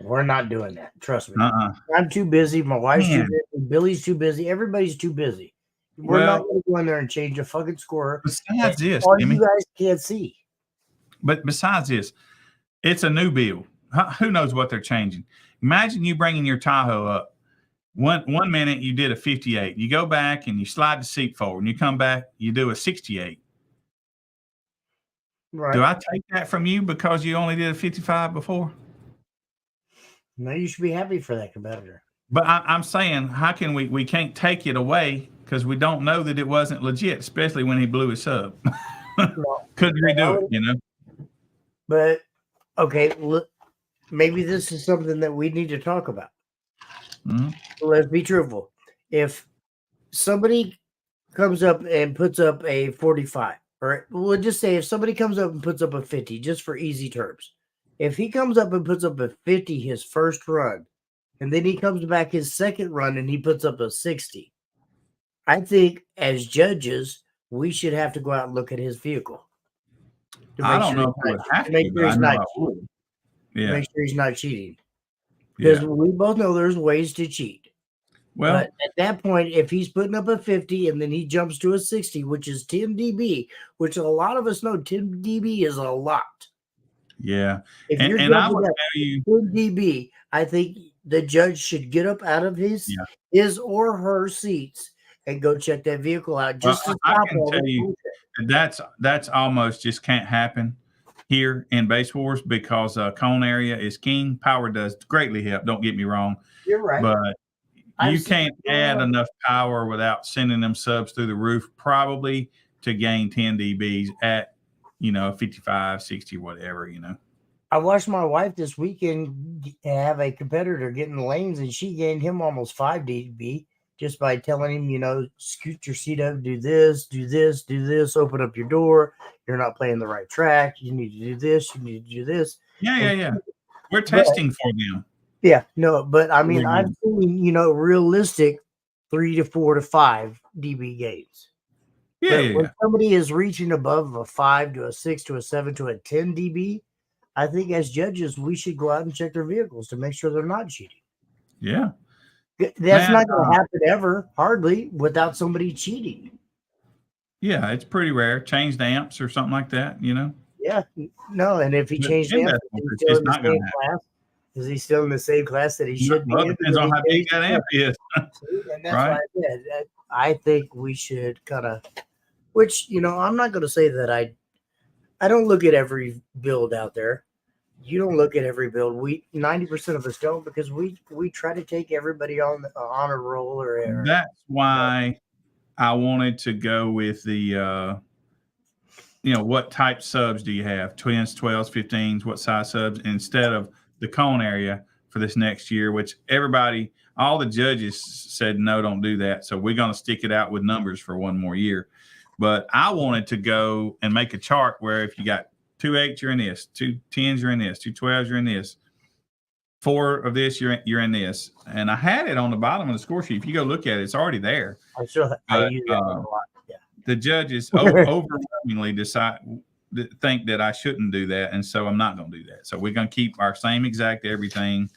we're not doing that. Trust me. I'm too busy. My wife's too busy. Billy's too busy. Everybody's too busy. We're not going to go in there and change a fucking score. Besides this, all Jimmy, you guys can't see. But besides this, it's a new build. Who knows what they're changing? Imagine you bringing your Tahoe up. One minute you did a 58. You go back and you slide the seat forward, and you come back, you do a 68. Right. Do I take that from you because you only did a 55 before? No, you should be happy for that competitor. But I'm saying, how can we can't take it away because we don't know that it wasn't legit, especially when he blew his sub. Couldn't redo it, you know? But, okay, look, maybe this is something that we need to talk about. Mm-hmm. Let's be truthful. If somebody comes up and puts up a 45, or we'll just say if somebody comes up and puts up a 50, just for easy terms. If he comes up and puts up a 50 his first run, and then he comes back his second run and he puts up a 60, I think as judges, we should have to go out and look at his vehicle. I don't know if we would have to, but I know I would. Yeah. Make sure he's not cheating. Yeah. Because we both know there's ways to cheat. Well, but at that point, if he's putting up a 50 and then he jumps to a 60, which is 10 dB, which a lot of us know 10 dB is a lot. Yeah. If you're and I would tell you 10 dB, I think the judge should get up out of his or her seats and go check that vehicle out. Just to I can tell you that's almost just can't happen here in Base Wars because cone area is king. Power does greatly help. Don't get me wrong. You're right. But you can't add enough power without sending them subs through the roof, probably to gain 10 dBs at, 55, 60, whatever, I watched my wife this weekend have a competitor get in the lanes, and she gained him almost 5 dB just by telling him, scoot your seat up, do this, open up your door. You're not playing the right track. You need to do this. You need to do this. Yeah. We're testing for them. Yeah, no, but I mean, I've seen, realistic 3 to 4 to 5 dB gains. Yeah. When somebody is reaching above a 5 to a 6 to a 7 to a 10 dB, I think as judges, we should go out and check their vehicles to make sure they're not cheating. Yeah. That's not going to happen ever, hardly, without somebody cheating. Yeah, it's pretty rare. Change the amps or something like that, Yeah, no, and if he changed the amps, it's not going to happen. Is he still in the same class that he should be? Well, it depends on how big that amp is. And that's why I said I think we should kind of, which, I'm not going to say that I don't look at every build out there. You don't look at every build. 90% of us don't, because we try to take everybody on a roll. That's why I wanted to go with the, what type subs do you have? 10s, 12s, 15s, what size subs, instead of the cone area for this next year, which all the judges said, no, don't do that. So we're going to stick it out with numbers for one more year. But I wanted to go and make a chart where if you got 2 8s, you're in this, 2 10s, you're in this, 2 12s, you're in this, 4 of this, you're in this. And I had it on the bottom of the score sheet. If you go look at it, it's already there. I use that a lot. Yeah. The judges overwhelmingly think that I shouldn't do that, and so I'm not going to do that. So we're going to keep our same exact everything.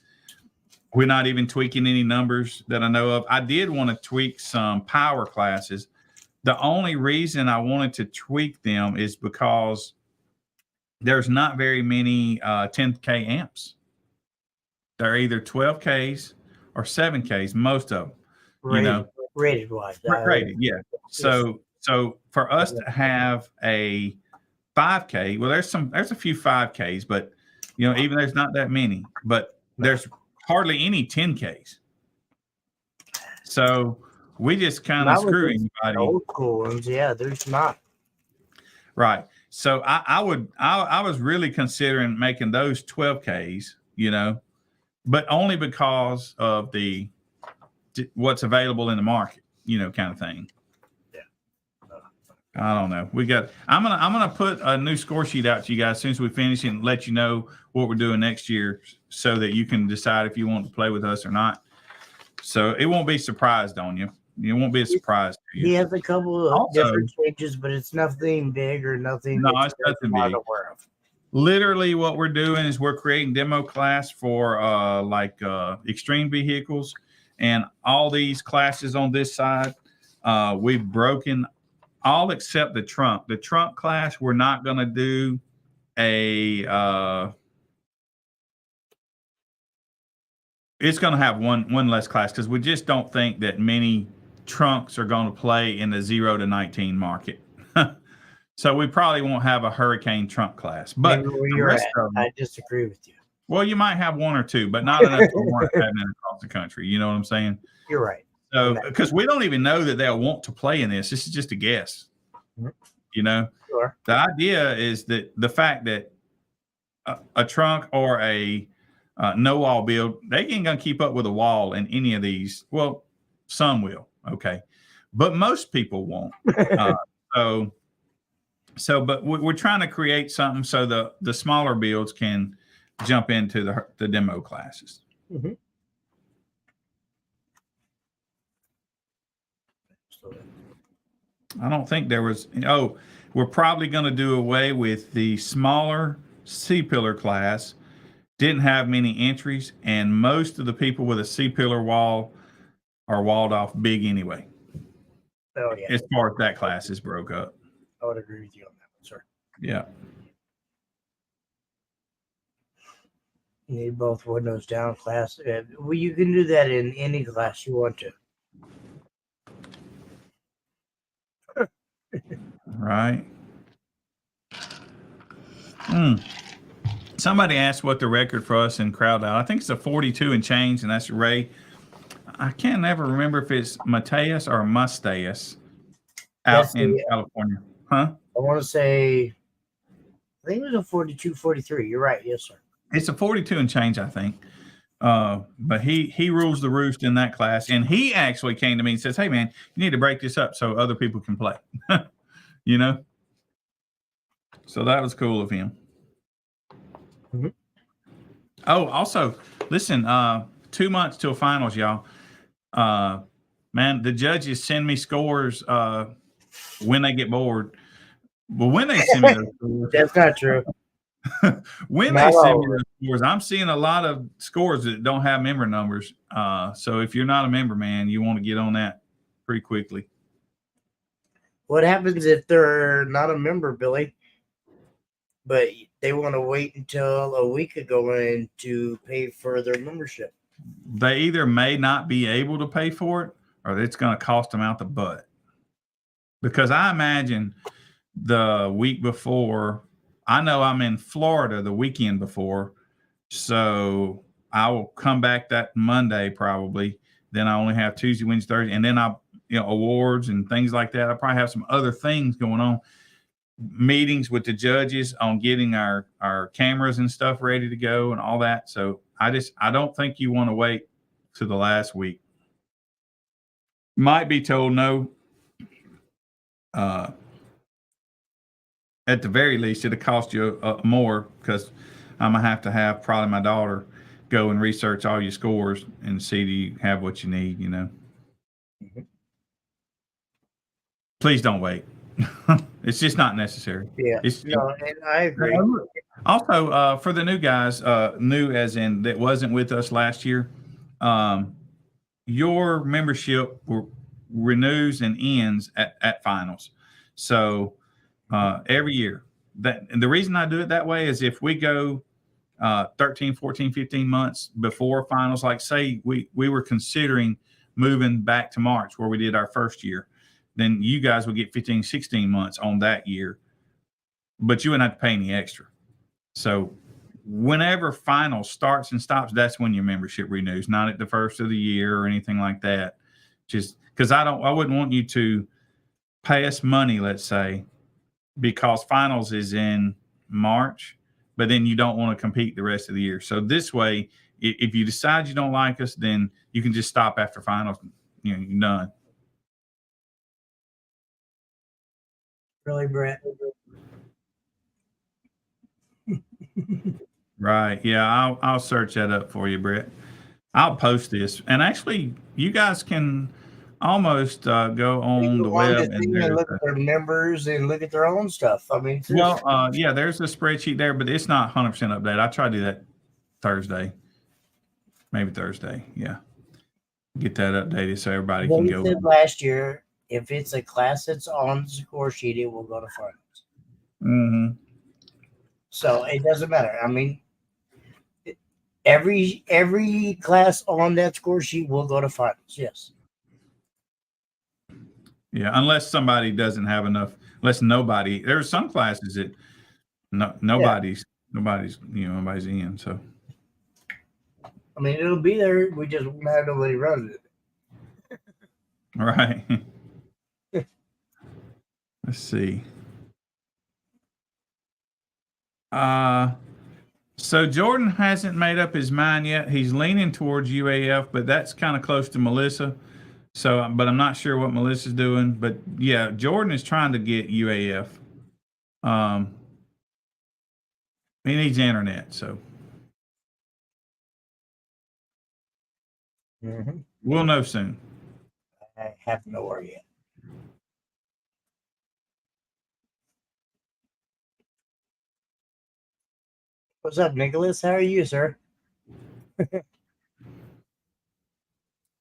We're not even tweaking any numbers that I know of. I did want to tweak some power classes. The only reason I wanted to tweak them is because there's not very many 10K amps. They're either 12Ks or 7Ks, most of them. Rated wise. Rated, yeah. So for us to have a 5K, well, there's a few 5Ks, but even there's not that many, but there's hardly any 10Ks. So we just kind of screw anybody. Old school ones, yeah, there's not. Right. So I was really considering making those 12Ks, but only because of what's available in the market, kind of thing. Yeah. I don't know. I'm gonna put a new score sheet out to you guys as soon as we finish and let you know what we're doing next year, so that you can decide if you want to play with us or not. So it won't be surprised on you. It won't be a surprise to you. He has a couple of different changes, but it's nothing big or nothing. No, it's nothing big. Literally, what we're doing is we're creating demo class for extreme vehicles, and all these classes on this side, we've broken all except the trunk. The trunk class, we're not going to do it's going to have one less class because we just don't think that many trunks are going to play in the 0 to 19 market. So we probably won't have a hurricane trunk class. But I disagree with you. Well, you might have one or two, but not enough to warrant having it across the country. You know what I'm saying? You're right. So because we don't even know that they'll want to play in this. This is just a guess. Mm-hmm. Sure. The idea is that the fact that a trunk or a no wall build, they ain't gonna keep up with a wall in any of these. Well, some will, okay, but most people won't. But we're trying to create something so the smaller builds can jump into the demo classes. Mm-hmm. I don't think there was. We're probably going to do away with the smaller C-pillar class. Didn't have many entries, and most of the people with a C-pillar wall are walled off big anyway. Oh yeah. As far as that class is broke up. I would agree with you on that one, sir. Yeah. You need both windows down class. Well, you can do that in any class you want to. Right. Somebody asked what the record for us in crowd out. I think it's a 42 and change, and that's Ray. I can't never remember if it's Mateus or Mustaeus out in California. Huh? I want to say, I think it was a 42, 43. You're right. Yes, sir. It's a 42 and change, I think. But he rules the roost in that class. And he actually came to me and says, hey, man, you need to break this up so other people can play. So that was cool of him. Mm-hmm. Oh, also, listen, 2 months till finals, y'all. Man, the judges send me scores when they get bored. Well, when they send me those scores. That's not true. When they send me those scores, I'm seeing a lot of scores that don't have member numbers. So if you're not a member, man, you want to get on that pretty quickly. What happens if they're not a member, Billy, but they want to wait until a week ago and to pay for their membership? They either may not be able to pay for it, or it's going to cost them out the butt. Because I imagine the week before, I know I'm in Florida the weekend before, so I will come back that Monday probably. Then I only have Tuesday, Wednesday, Thursday, and then awards and things like that. I probably have some other things going on. Meetings with the judges on getting our cameras and stuff ready to go and all that. So I don't think you want to wait to the last week. Might be told no. At the very least, it'll cost you more because I'm going to have probably my daughter go and research all your scores and see do you have what you need, Mm-hmm. Please don't wait. It's just not necessary. Yeah, and I agree. Also, for the new guys, new as in that wasn't with us last year, your membership renews and ends at finals. So every year. the reason I do it that way is if we go 13, 14, 15 months before finals, like say we were considering moving back to March where we did our first year, then you guys would get 15, 16 months on that year, but you wouldn't have to pay any extra. So whenever finals starts and stops, that's when your membership renews, not at the first of the year or anything like that. Just because I wouldn't want you to pay us money, let's say, because finals is in March, but then you don't want to compete the rest of the year. So this way, if you decide you don't like us, then you can just stop after finals. You're done. Really, Brett? Right. Yeah, I'll search that up for you, Brett. I'll post this. And actually, you guys can almost go on the web and look at their members and look at their own stuff. I mean, yeah, there's a spreadsheet there, but it's not 100% updated. I try to do that Thursday, maybe Thursday. Yeah, get that updated so everybody can go. Said last year, if it's a class that's on the score sheet, it will go to finals. Mm-hmm. So it doesn't matter. I mean, every class on that score sheet will go to finals. Yes. Yeah, unless somebody doesn't have enough. Unless nobody. There's some classes that nobody's in. So. I mean, it'll be there. We just won't have nobody running it. Right. Let's see. So Jordan hasn't made up his mind yet. He's leaning towards UAF, but that's kind of close to Melissa. So, but I'm not sure what Melissa's doing. But yeah, Jordan is trying to get UAF. He needs internet, so we'll know soon. I have no worry yet. What's up, Nicholas? How are you, sir?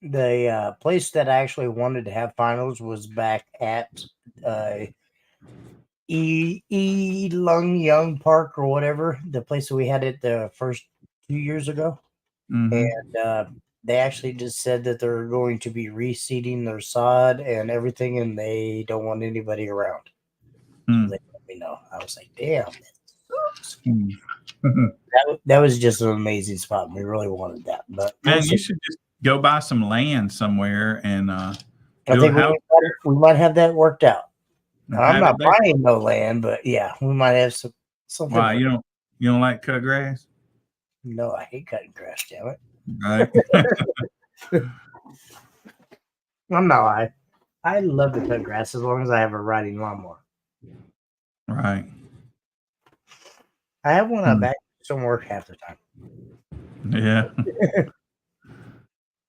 The place that I actually wanted to have finals was back at Lung Young Park or whatever, the place that we had it the first 2 years ago. And they actually just said that they're going to be reseeding their sod and everything, and they don't want anybody around. So they let me know. I was like, damn, that was just an amazing spot. We really wanted that. But man, you should just go buy some land somewhere and I think we might have that worked out. I'm not buying no land, but yeah, we might have something. Why you don't like cut grass? No, I hate cutting grass. Damn it! Right. I'm not lying. I love to cut grass as long as I have a riding lawnmower. Right. I have one on back. Don't work half the time. Yeah.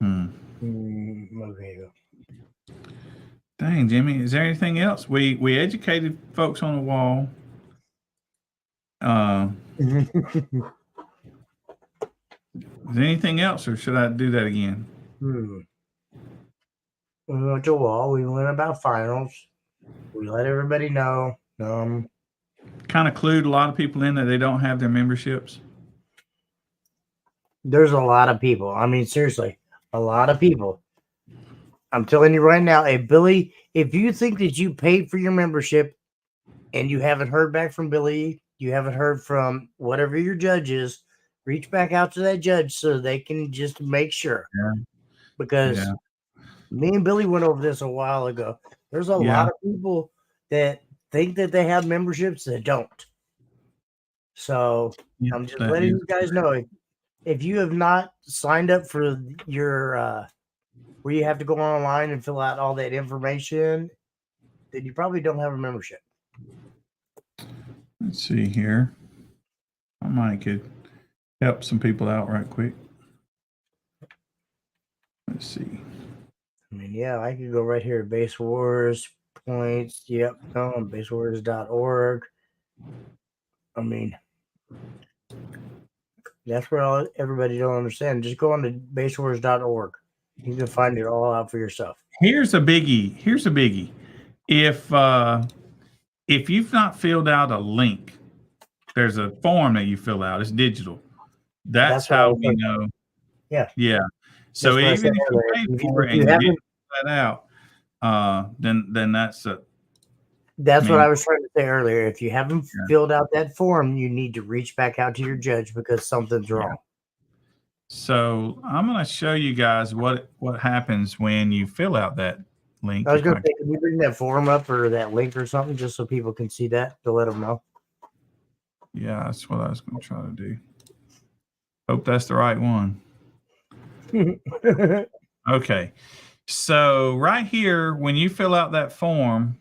Okay. Dang, Jimmy, is there anything else? We educated folks on the wall. Is there anything else, or should I do that again? We went to the wall. We went about finals. We let everybody know. Kind of clued a lot of people in that they don't have their memberships. There's a lot of people. I mean, seriously, a lot of people. I'm telling you right now, Billy, if you think that you paid for your membership and you haven't heard back from Billy, you haven't heard from whatever your judge is, reach back out to that judge so they can just make sure. Yeah. Because me and Billy went over this a while ago. There's a lot of people that think that they have memberships that don't. So I'm just letting you guys know, if you have not signed up for your where you have to go online and fill out all that information, then you probably don't have a membership. Let's see here. I might could help some people out right quick. Let's see. I mean, yeah, I could go right here. Base Wars points. Yep. On basewars.org. I mean, that's where everybody don't understand. Just go on to basewars.org. You can find it all out for yourself. Here's a biggie. If if you've not filled out a link, there's a form that you fill out. It's digital. That's what I how was we thinking. know. Yeah. Yeah. That's So what I said even if you earlier. pay If for if it you and you didn't haven't, fill that out, then that's a. that's what Man, I was trying to say earlier. If you haven't yeah, filled out that form, you need to reach back out to your judge because something's yeah. wrong. So I'm gonna show you guys what happens when you fill out that link. I was If going I to say, can you bring that form up or that link or something just so people can see that to let them know? Yeah, that's what I was gonna try to do. Hope that's the right one. Okay. So right here, when you fill out that form,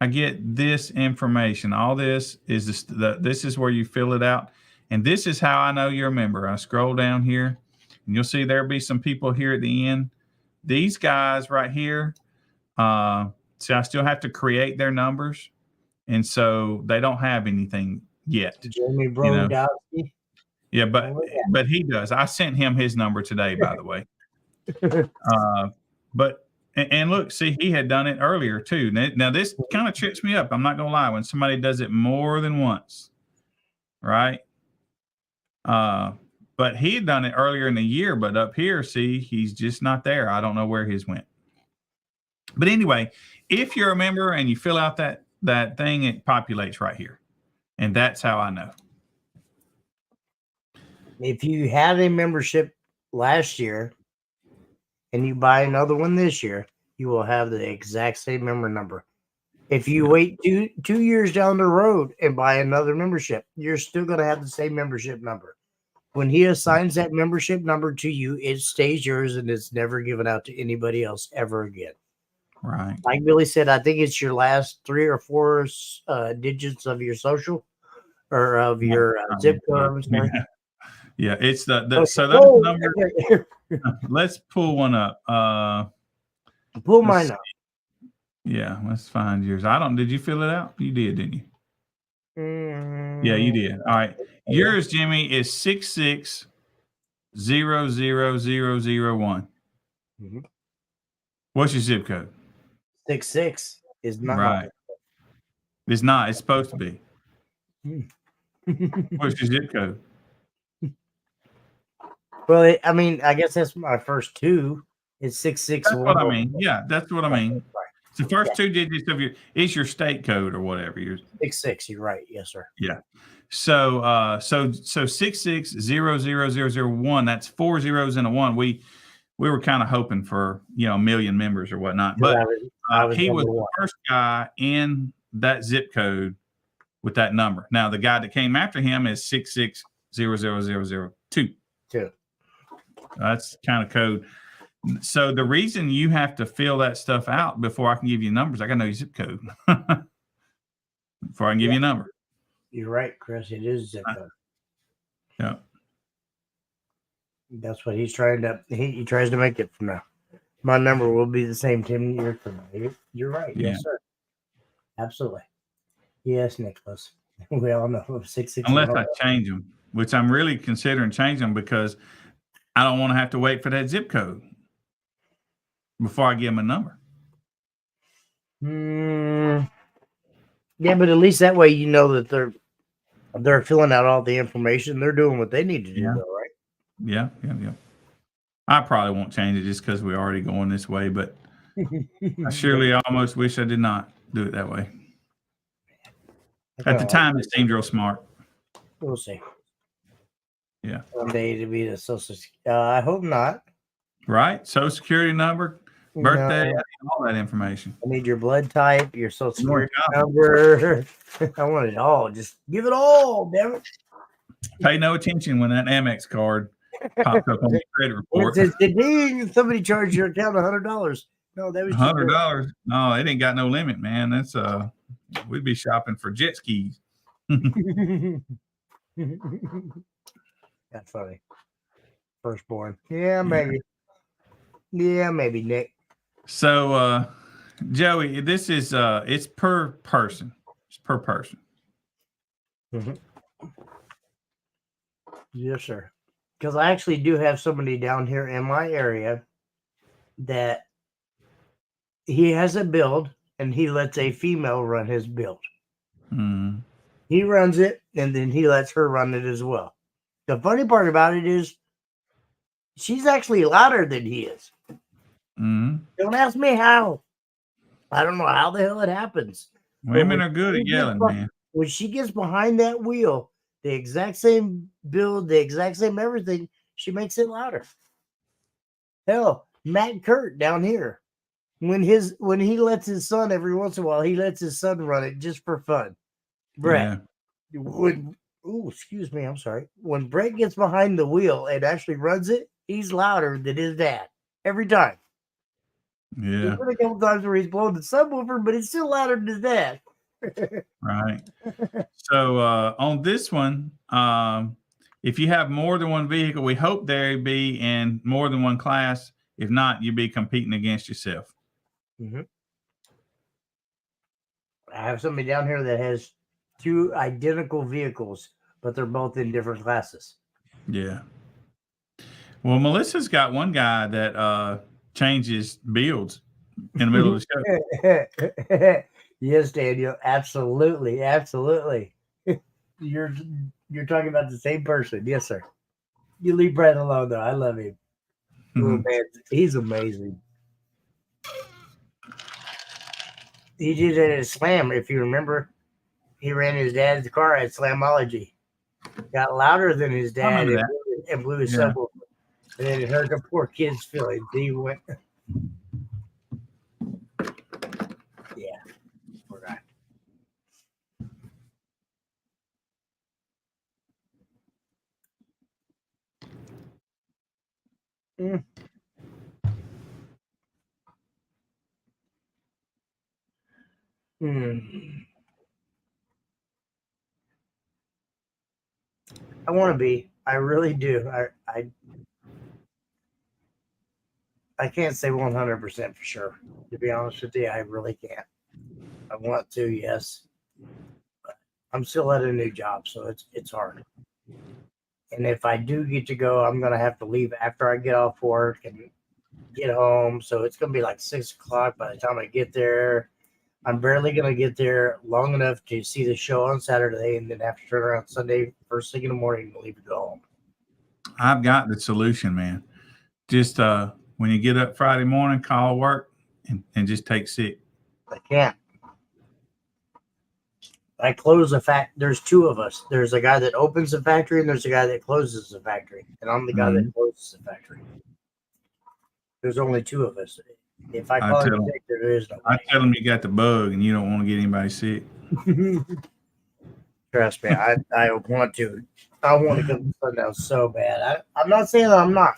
I get this information. All this is this is where you fill it out, and this is how I know you're a member. I scroll down here, and you'll see there'll be some people here at the end. These guys right here, see, I still have to create their numbers, and so they don't have anything yet. Jamie You know, Brodowski. yeah, but he does. I sent him his number today, by the way. But and look, see, he had done it earlier too. Now this kind of trips me up. I'm not gonna lie. When somebody does it more than once, right? But he had done it earlier in the year. But up here, see, he's just not there. I don't know where his went. But anyway, if you're a member and you fill out that thing, it populates right here, and that's how I know. If you had a membership last year and you buy another one this year, you will have the exact same member number. If you wait 2 years down the road and buy another membership, you're still going to have the same membership number. When he assigns that membership number to you, it stays yours and it's never given out to anybody else ever again. Right. Like Billy said, I think it's your last 3 or 4 digits of your social or of your zip code. I'm sorry. Yeah, it's the Okay. so those numbers. Let's pull one up. Pull mine up. Yeah, let's find yours. Did you fill it out? You did, didn't you? Yeah, you did. All right. Yours, Jimmy, is 66000001. Mm-hmm. What's your zip code? 66 is not right. It's not. It's supposed to be. What's your zip code? Well, I mean, I guess that's my first two. It's 661. That's what I mean. Yeah, that's what I mean. It's the first 2 digits of your state code or whatever. 66. You're right. Yes, sir. Yeah. So 66000001. That's 4 zeros and a 1. We were kind of hoping for 1 million members or whatnot, but he was the first guy in that zip code with that number. Now the guy that came after him is 66000002. That's kind of code. So the reason you have to fill that stuff out before I can give you numbers, I got to know your zip code before I can give you a number. You're right, Chris. It is zip code. Yeah. That's what he's trying to. He tries to make it from now. My number will be the same 10 years from now. You're right. Yeah. Yes, sir. Absolutely. Yes, Nicholas. We all know 661. Unless I change them, which I'm really considering changing them because I don't want to have to wait for that zip code before I give them a number. Yeah, but at least that way you know that they're filling out all the information. They're doing what they need to do, though, right? Yeah. I probably won't change it just because we're already going this way, but I surely almost wish I did not do it that way. At the time, it seemed real smart. We'll see. Yeah. One day to be the social. I hope not. Right. Social security number, birthday, all that information. I need your blood type, your social security number. I want it all. Just give it all, damn it. Pay no attention when that Amex card popped up on the credit report. It says, ding, somebody charged your account $100. No, that was $100. No, it ain't got no limit, man. That's we'd be shopping for jet skis. That's funny. Firstborn. Yeah, maybe. Yeah, maybe, Nick. So Joey, this is it's per person. It's per person. Mm-hmm. Yes, sir. Because I actually do have somebody down here in my area that he has a build and he lets a female run his build. Mm. He runs it, and then he lets her run it as well. The funny part about it is she's actually louder than he is. Mm. Don't ask me how. I don't know how the hell it happens. Women are good at yelling, man. When she gets behind that wheel, the exact same build, the exact same everything, she makes it louder. Hell, Matt Kurt down here, when he lets his son every once in a while, he lets his son run it just for fun. Brett, excuse me, I'm sorry. When Brett gets behind the wheel and actually runs it, he's louder than his dad every time. Yeah. There's been a couple times where he's blowing the subwoofer, but it's still louder than his dad. Right. So on this one, if you have more than one vehicle, we hope there be in more than one class. If not, you'd be competing against yourself. Mm-hmm. I have somebody down here that has 2 identical vehicles, but they're both in different classes. Yeah. Well, Melissa's got one guy that changes builds in the middle of the show. Yes, Daniel. Absolutely. Absolutely. You're talking about the same person. Yes, sir. You leave Brett alone, though. I love him. Mm-hmm. Man, he's amazing. He did it at Slam, if you remember. He ran his dad's car at Slamology. Got louder than his dad and blew his subwoofer. And then it hurt the poor kid's feelings. He went. Yeah. Poor guy. Mm. Mm. I want to be. I really do. I can't say 100% for sure. To be honest with you, I really can't. I want to, yes. But I'm still at a new job, so it's hard. And if I do get to go, I'm gonna have to leave after I get off work and get home. So it's gonna be like 6 o'clock by the time I get there. I'm barely gonna get there long enough to see the show on Saturday, and then have to turn around Sunday first thing in the morning and leave to go home. I've got the solution, man. Just when you get up Friday morning, call work and just take sick. I can't. I close a there's 2 of us. There's a guy that opens the factory and there's a guy that closes the factory. And I'm the guy that closes the factory. There's only 2 of us. If I call him sick, there is nobody. I tell him you got the bug and you don't want to get anybody sick. Trust me, I want to. I want to come to Sundown so bad. I'm not saying that I'm not.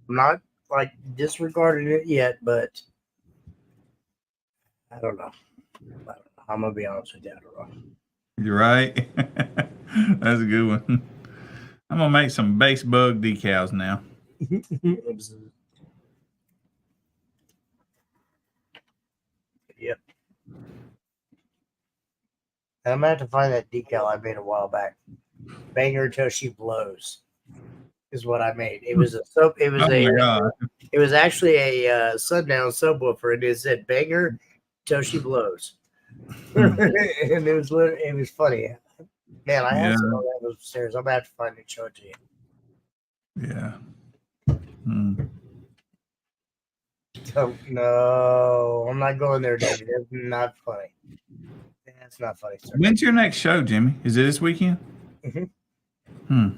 I'm not like disregarding it yet, but I don't know. I'm gonna be honest with you. I don't know. You're right. That's a good one. I'm gonna make some base bug decals now. Yep. I'm gonna have to find that decal I made a while back. Banger till she blows is what I made. It was it was actually a Sundown subwoofer, and it said banger till she blows. And it was funny. Man, I have some of that upstairs. I'm gonna have to find it and show it to you. Yeah. No, I'm not going there, David. That's not funny. That's not funny, sir. When's your next show, Jimmy? Is it this weekend? Mm-hmm.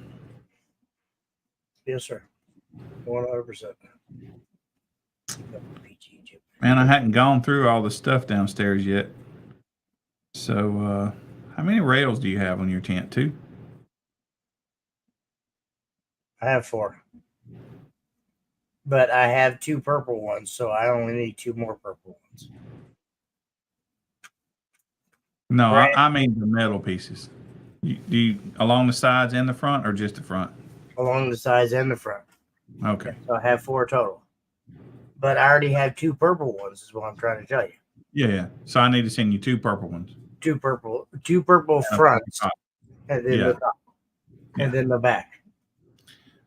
Yes, sir. 100%. Man, I hadn't gone through all the stuff downstairs yet. So, how many rails do you have on your tent? 2? I have 4. But I have 2 purple ones, so I only need 2 more purple ones. No, I mean the metal pieces. Do you along the sides and the front, or just the front? Along the sides and the front. Okay. So I have 4 total. But I already have 2 purple ones, is what I'm trying to tell you. Yeah. So I need to send you 2 purple ones. 2 purple fronts, and then the top, and then the back.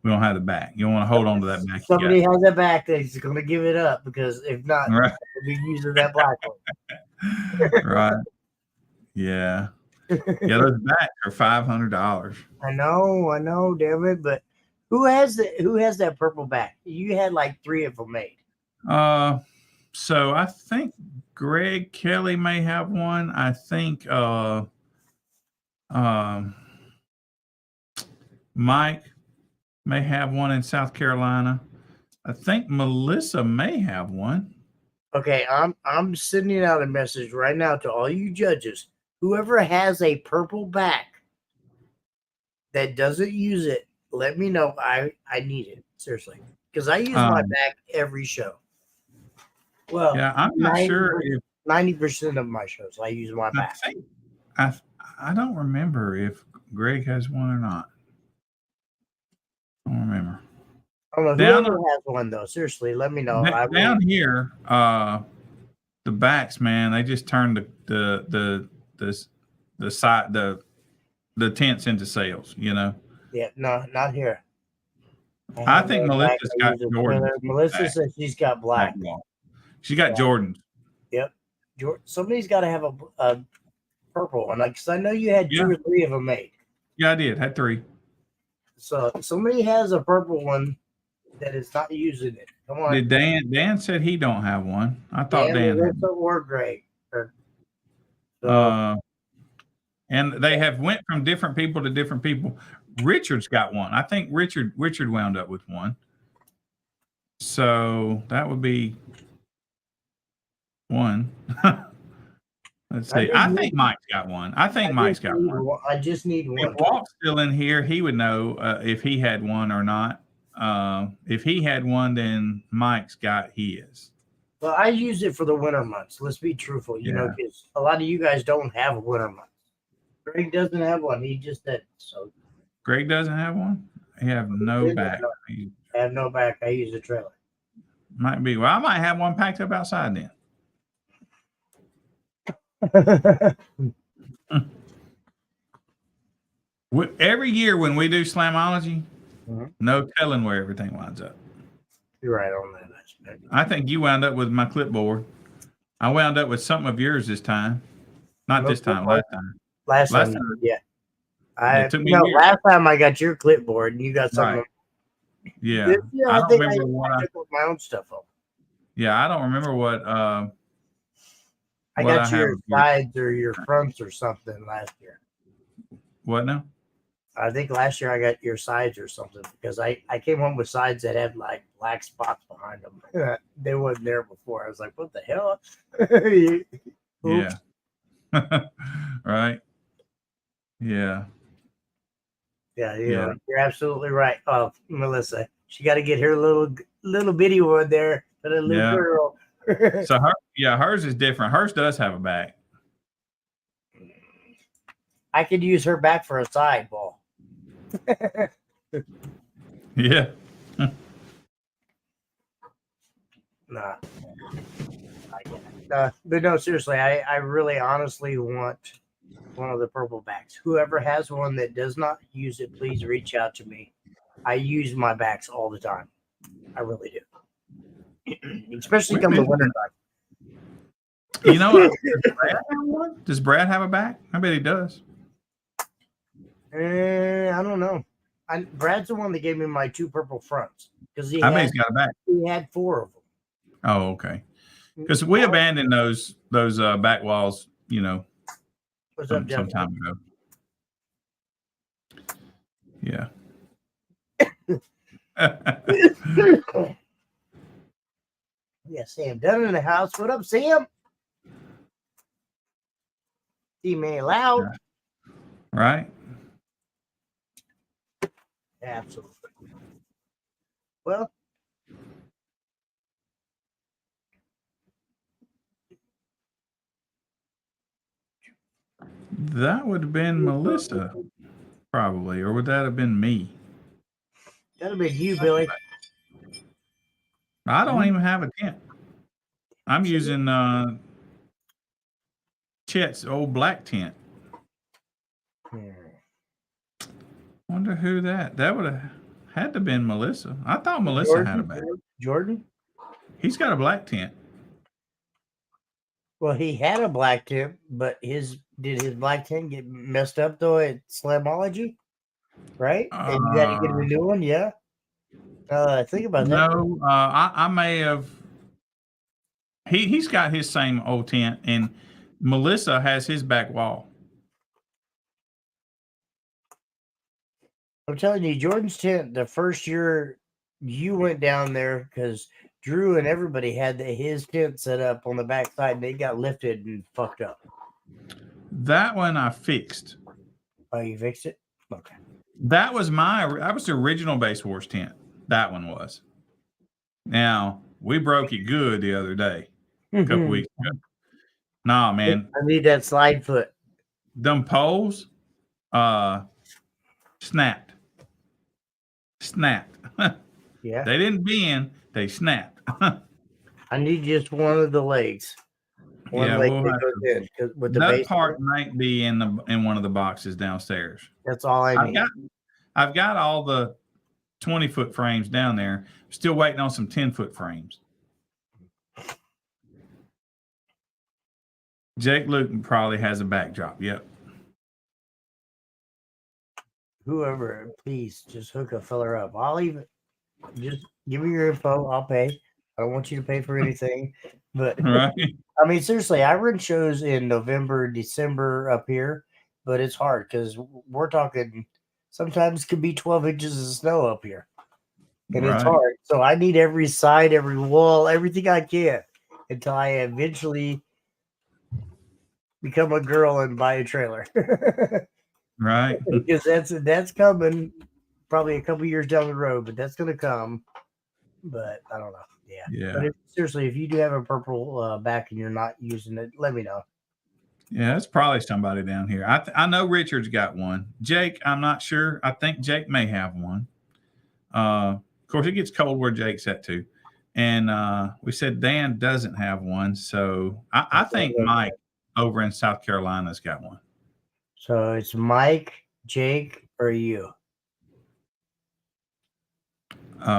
We don't have the back. You don't want to hold on to that back. Somebody has that back that's going to give it up, because if not, we'll be using that black one. Right. Yeah. Yeah, those backs are $500. I know, damn it. But who has that purple back? You had like 3 of them made. So I think Greg Kelly may have one. I think um Mike may have one in South Carolina. I think Melissa may have one. Okay, I'm sending out a message right now to all you judges. Whoever has a purple back that doesn't use it, let me know. I need it seriously because I use my back every show. Well, Yeah, I'm not sure if 90% of my shows I use my I back. think I don't remember if Greg has one or not. I don't remember. I don't know whoever has one though. Seriously, let me know. Down here, the backs, man, they just turned the side the tents into sales. You know. Yeah, no, not here. I think Melissa's got Jordan. Melissa says she's got black. She's got Jordan. Yep. Somebody's got to have a purple one, because I know you had 2 or 3 of them made. Yeah, I did. Had 3. So somebody has a purple one that is not using it. Come on. Did Dan said he don't have one. I thought Dan had one. Or Greg. And they have went from different people to different people. Richard's got one. I think Richard wound up with one. So that would be one. Let's see. I think Mike's got one. I just need one. If Walt's still in here, he would know if he had one or not. If he had one, then Mike's got his. Well, I use it for the winter months. Let's be truthful, you know, because a lot of you guys don't have winter months. Greg doesn't have one. He just did. So Greg doesn't have one? He have no back. I have no back. I use a trailer. Might be. Well, I might have one packed up outside then. Every year when we do Slamology, no telling where everything winds up. You're right on that. I think you wound up with my clipboard. I wound up with something of yours this time. Not this time, last time. Last time, yeah. It took me last time I got your clipboard and you got something. Right. Yeah. I think I took my own stuff home. Yeah, I don't remember what I got your sides or your fronts or something last year. What now? I think last year I got your sides or something because I came home with sides that had like black spots behind them. They wasn't there before. I was like, what the hell? Yeah. Right. Yeah. Yeah, you're absolutely right. Oh, Melissa, she got to get her little bitty one there for the little girl. So hers is different. Hers does have a back. I could use her back for a side ball. Yeah. Nah. But no, seriously, I really honestly want one of the purple backs. Whoever has one that does not use it, please reach out to me. I use my backs all the time. I really do. Especially come the winter time. You know, does Brad have a back? I bet he does. I don't know. Brad's the one that gave me my 2 purple fronts because I bet he's got a back. He had 4 of them. Oh, okay. Because we abandoned those back walls, you know, some time ago. Yeah. Yeah, Sam Dunn in the house. What up, Sam? D-Man loud. Yeah. Right. Absolutely. Well, that would have been Melissa, probably, or would that have been me? That'd have been you, Billy. I don't even have a tent. I'm using Chet's old black tent. Wonder who that would have had to been Melissa. I thought Melissa had a back. Jordan? He's got a black tent. Well, he had a black tint, but did his black tint get messed up though at Slamology? Right? And you had to get him a new one, yeah. Think about that. No, I may have. He's got his same old tent, and Melissa has his back wall. I'm telling you, Jordan's tent, the first year you went down there, because Drew and everybody had his tent set up on the back side, and they got lifted and fucked up. That one I fixed. Oh, you fixed it? Okay. That was the original Base Wars tent. That one was. Now, we broke it good the other day, a couple weeks ago. Nah, man. I need that slide foot. Them poles snapped. Yeah. They didn't bend, they snapped. I need just one of the legs. One leg that goes in, with the that base part might be in one of the boxes downstairs. That's all I need. I've got all the 20-foot frames down there. Still waiting on some 10-foot frames. Jake Luton probably has a backdrop. Yep. Whoever, please just hook a fella up. I'll even just give me your info. I'll pay. I don't want you to pay for anything. But right. I mean, seriously, I run shows in November, December up here, but it's hard because we're talking sometimes could be 12 inches of snow up here. And it's hard. So I need every side, every wall, everything I can until I eventually become a girl and buy a trailer. Right. Because that's coming probably a couple years down the road, but that's going to come. But I don't know. Yeah. But seriously, if you do have a purple back and you're not using it, let me know. Yeah, it's probably somebody down here. I know Richard's got one. Jake, I'm not sure. I think Jake may have one. Of course, it gets cold where Jake's at too. And we said Dan doesn't have one. So I think Mike over in South Carolina's got one. So it's Mike, Jake, or you?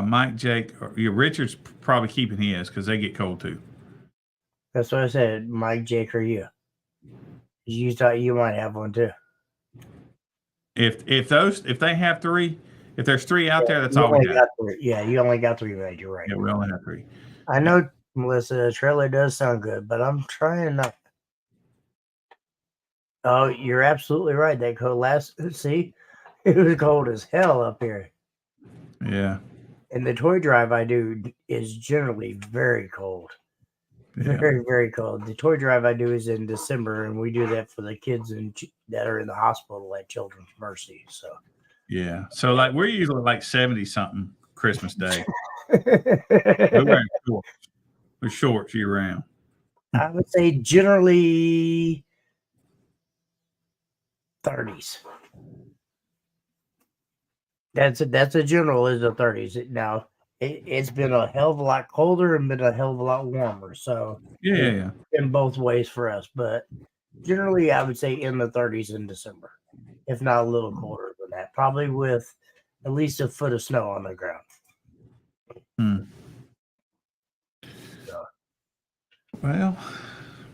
Mike, Jake, or Richard's probably keeping his because they get cold too. That's what I said. Mike, Jake, or you? You thought you might have one too. If they have three, if there's three out there, that's all we got. Yeah, you only got three, right? You're right. Yeah, we only have three. I know, Melissa, the trailer does sound good, but I'm trying not. Oh, you're absolutely right. That cold see, it was cold as hell up here. Yeah. And the toy drive I do is generally very cold. Yeah. Very, very cold. The toy drive I do is in December, and we do that for the kids that are in the hospital at Children's Mercy. So, yeah. So, like, we're usually like 70-something Christmas Day. We're wearing shorts. We're shorts year round. I would say generally 30s. That's a general is the 30s. Now it's been a hell of a lot colder and been a hell of a lot warmer. So yeah. In both ways for us, but generally I would say in the 30s in December, if not a little colder than that. Probably with at least a foot of snow on the ground. So, well,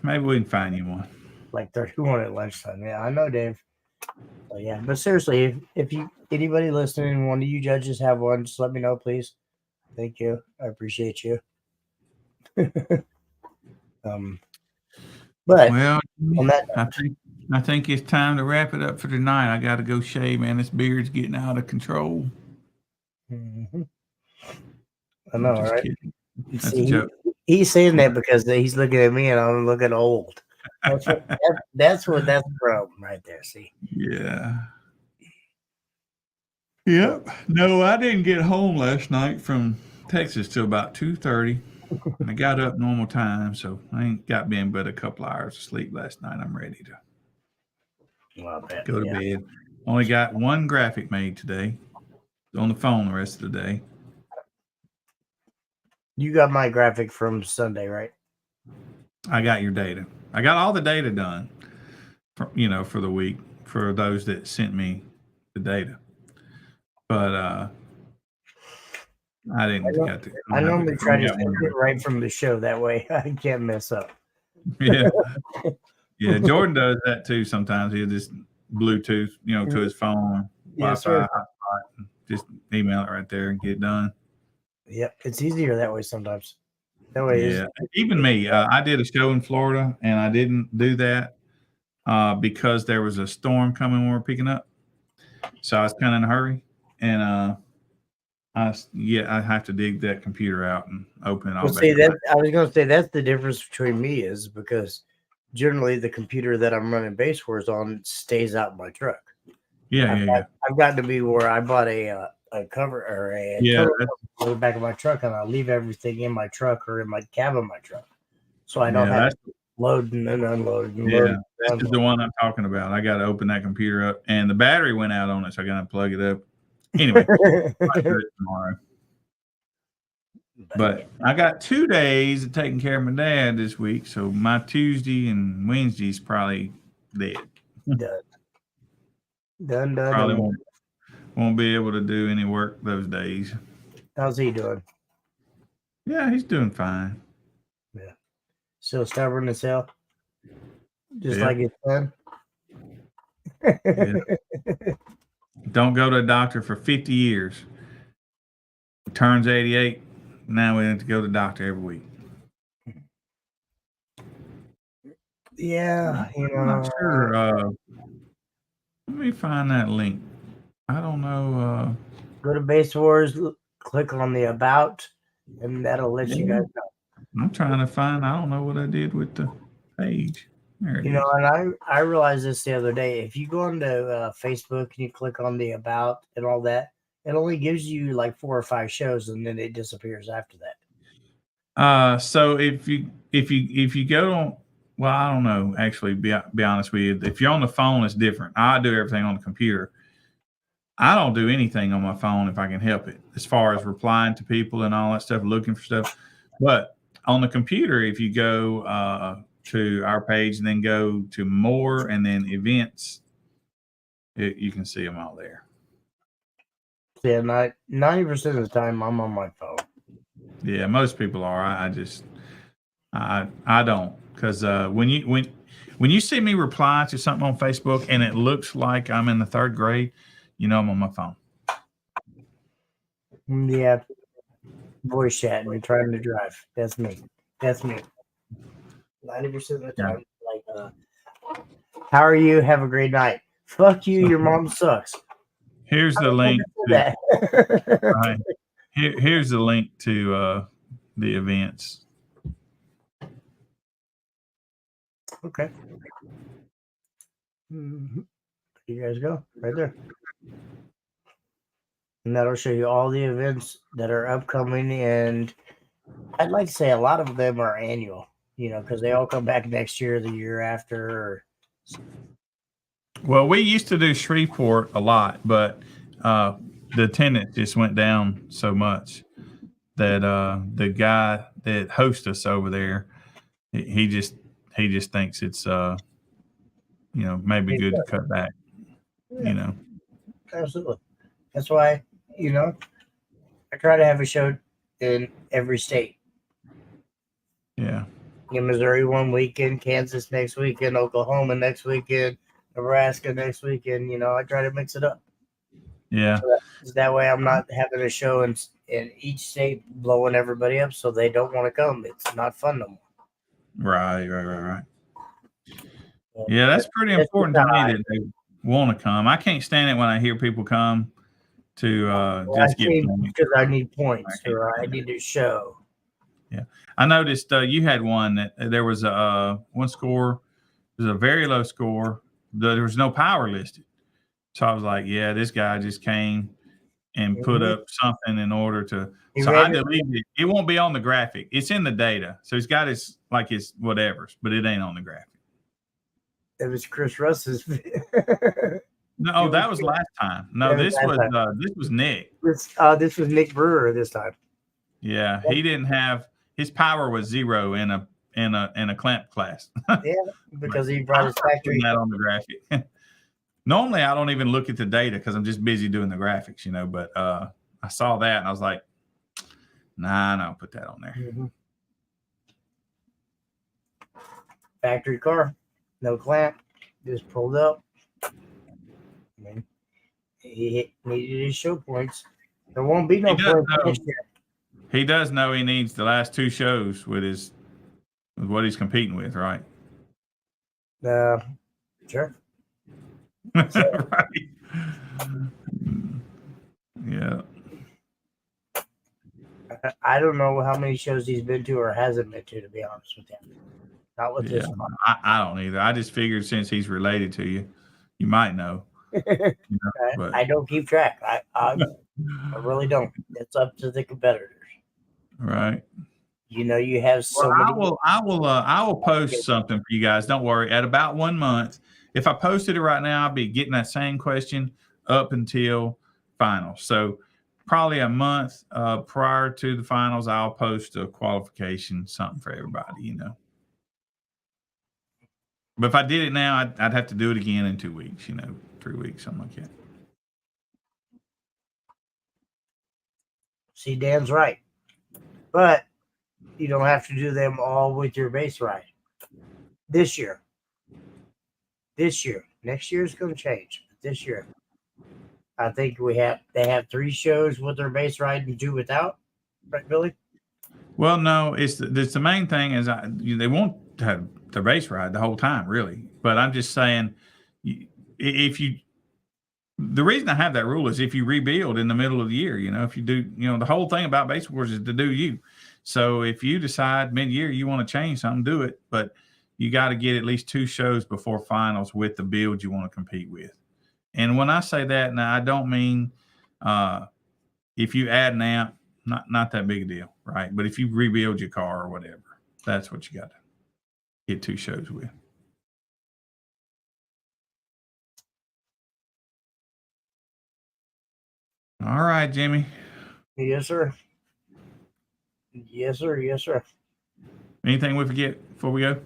maybe we can find you one. Like 31 at lunchtime. Yeah, I know, Dave. So, yeah, but seriously, if you anybody listening, one of you judges have one, just let me know, please. Thank you. I appreciate you. But well, on that I think it's time to wrap it up for tonight. I got to go shave, man. This beard's getting out of control. Mm-hmm. I know, right? That's a joke. He's saying that because he's looking at me and I'm looking old. That's what that's from right there. See? Yeah. Yep. No, I didn't get home last night from Texas till about 2:30. I got up normal time, so I ain't got me in but a couple hours of sleep last night. I'm ready to go to bed. Only got one graphic made today. On the phone the rest of the day. You got my graphic from Sunday, right? I got your data. I got all the data done for the week for those that sent me the data. But I didn't get to. I normally try to send it right from the show. That way I can't mess up. Yeah. Yeah. Jordan does that too. Sometimes he'll just Bluetooth, to his phone, Yes, Wi-Fi, sir. hotspot, and just email it right there and get it done. Yep, it's easier that way sometimes. That way is Yeah. Even me, I did a show in Florida and I didn't do that because there was a storm coming when we were picking up. So I was kind of in a hurry. And I have to dig that computer out and open it all well. back See up. that I was going to say that's the difference between me is because generally the computer that I'm running base wars on stays out in my truck. Yeah. I've gotten to be where I bought a cover or a Yeah. total cover in the back of my truck, and I leave everything in my truck or in my cab of my truck, so I don't have That's to load and then unload and Yeah, load. this is the one I'm talking about. I got to open that computer up, and the battery went out on it, so I got to plug it up. Anyway, I'll do it tomorrow. But I got 2 days of taking care of my dad this week, so my Tuesday and Wednesday's probably dead. Done. Probably won't be able to do any work those days. How's he doing? Yeah, he's doing fine. Yeah, still stubborn as hell, just Yep. like his son. Yeah. Don't go to a doctor for 50 years. Turns 88. Now we have to go to the doctor every week. Yeah, I'm not sure. Let me find that link. I don't know. Go to Base Wars, click on the About, and that'll let you guys know. I'm trying to find. I don't know what I did with the page. There it is. And I realized this the other day. If you go onto Facebook and you click on the About and all that, it only gives you like 4 or 5 shows, and then it disappears after that. So if you go on, well, I don't know. Actually, be honest with you, if you're on the phone, it's different. I do everything on the computer. I don't do anything on my phone if I can help it, as far as replying to people and all that stuff, looking for stuff. But on the computer, if you go to our page and then go to more and then events, you can see them all there. Yeah, 90% of the time I'm on my phone. Yeah, most people are. I don't, because when you see me reply to something on Facebook and it looks like I'm in the 3rd grade, I'm on my phone. Yeah, voice chat and trying to drive. That's me. 90% of the time, like, how are you? Have a great night. Fuck you. Your mom sucks. Here's the link. Right. Here's the link to the events. Okay. You guys go right there. And that'll show you all the events that are upcoming. And I'd like to say a lot of them are annual, because they all come back next year, the year after. Well, we used to do Shreveport a lot, but the attendance just went down so much that the guy that hosts us over there, he just thinks it's maybe good to cut back. Yeah. Absolutely. That's why I try to have a show in every state. Yeah. Missouri one weekend, Kansas next weekend, Oklahoma next weekend, Nebraska next weekend. I try to mix it up. Yeah. So that way I'm not having a show in each state blowing everybody up so they don't want to come. It's not fun no more. Right. Yeah, that's pretty important to me that they want to come. I can't stand it when I hear people come to just get points. Because I need points or I need to show. Yeah. I noticed you had one that there was one score. It was a very low score. There was no power listed. So I was like, yeah, this guy just came and put up something in order to. So I deleted it. It won't be on the graphic. It's in the data. So he's got his whatevers, but it ain't on the graphic. It was Chris Russ's. No, that was last time. No, this was Nick. This was Nick Brewer this time. Yeah, he didn't have his power was 0 in a clamp class. Yeah, because he brought his factory. That on the graphic. Normally, I don't even look at the data because I'm just busy doing the graphics, But I saw that and I was like, nah, no, put that on there. Mm-hmm. factory car, no clamp, just pulled up. I mean, he needed his show points. There won't be no points next year. He does know he needs the last 2 shows with what he's competing with, right? Sure. Right. Yeah. I don't know how many shows he's been to or hasn't been to be honest with you. Not with this one. I don't either. I just figured since he's related to you, you might know. But I don't keep track. I really don't. It's up to the competitors. Right. You know, you have so many. I will post something for you guys. Don't worry. At about 1 month, if I posted it right now, I'll be getting that same question up until finals. So probably a month prior to the finals, I'll post a qualification, something for everybody, But if I did it now, I'd have to do it again in 2 weeks, 3 weeks, something like that. See, Dan's right. But you don't have to do them all with your base ride this year. Next year is going to change. But this year, I think they have 3 shows with their base ride and 2 without. Right, Billy? Well, no, it's the main thing is they won't have the race ride the whole time, really. But I'm just saying, the reason I have that rule is if you rebuild in the middle of the year, if you do, the whole thing about Base Wars is to do you. So if you decide mid-year you want to change something, do it. But you got to get at least 2 shows before finals with the build you want to compete with. And when I say that, now I don't mean if you add an amp, not that big a deal, right? But if you rebuild your car or whatever, that's what you got to get 2 shows with. All right, Jimmy. Yes, sir. Yes, sir. Yes, sir. Anything we forget before we go?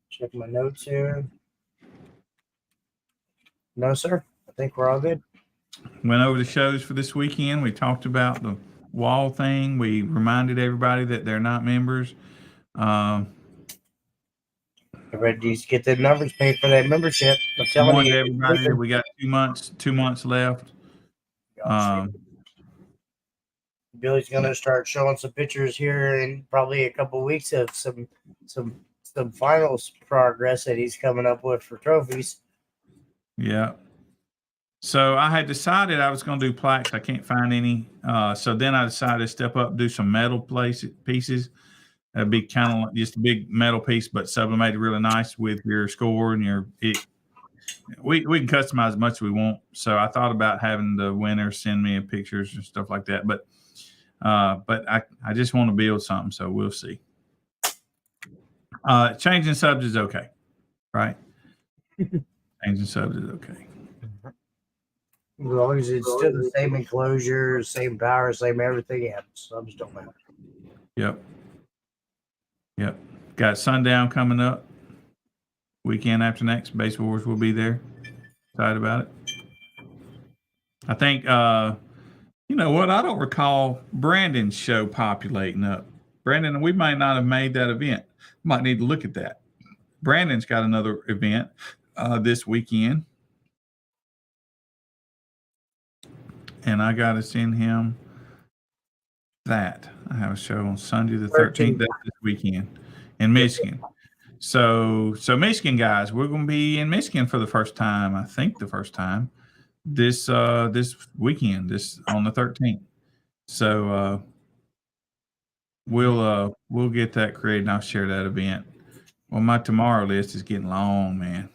Check my notes here. No, sir. I think we're all good. Went over the shows for this weekend. We talked about the wall thing. We reminded everybody that they're not members. Everybody needs to get their numbers, pay for that membership. I'm telling you, everybody that we got 2 months left. Billy's gonna start showing some pictures here in probably a couple of weeks of some finals progress that he's coming up with for trophies. Yeah. So I had decided I was going to do plaques. I can't find any. So then I decided to step up, do some metal pieces. That'd be kind of like just a big metal piece, but sublimated really nice with your score and we can customize as much as we want. So I thought about having the winner send me pictures and stuff like that. But I just want to build something, so we'll see. Changing subs is okay, right? Changing subs is okay. As long as it's still the same enclosure, same power, same everything else. Subs don't matter. Yep. Got Sundown coming up. Weekend after next. Base Wars will be there. Excited about it. I think, you know what? I don't recall Brandon's show populating up. Brandon, we might not have made that event. Might need to look at that. Brandon's got another event this weekend. And I got to send him that. I have a show on Sunday the 13th. That's this weekend in Michigan. So Michigan guys, we're going to be in Michigan for the first time. I think the first time this weekend, this on the 13th. So we'll get that created and I'll share that event. Well, my tomorrow list is getting long, man.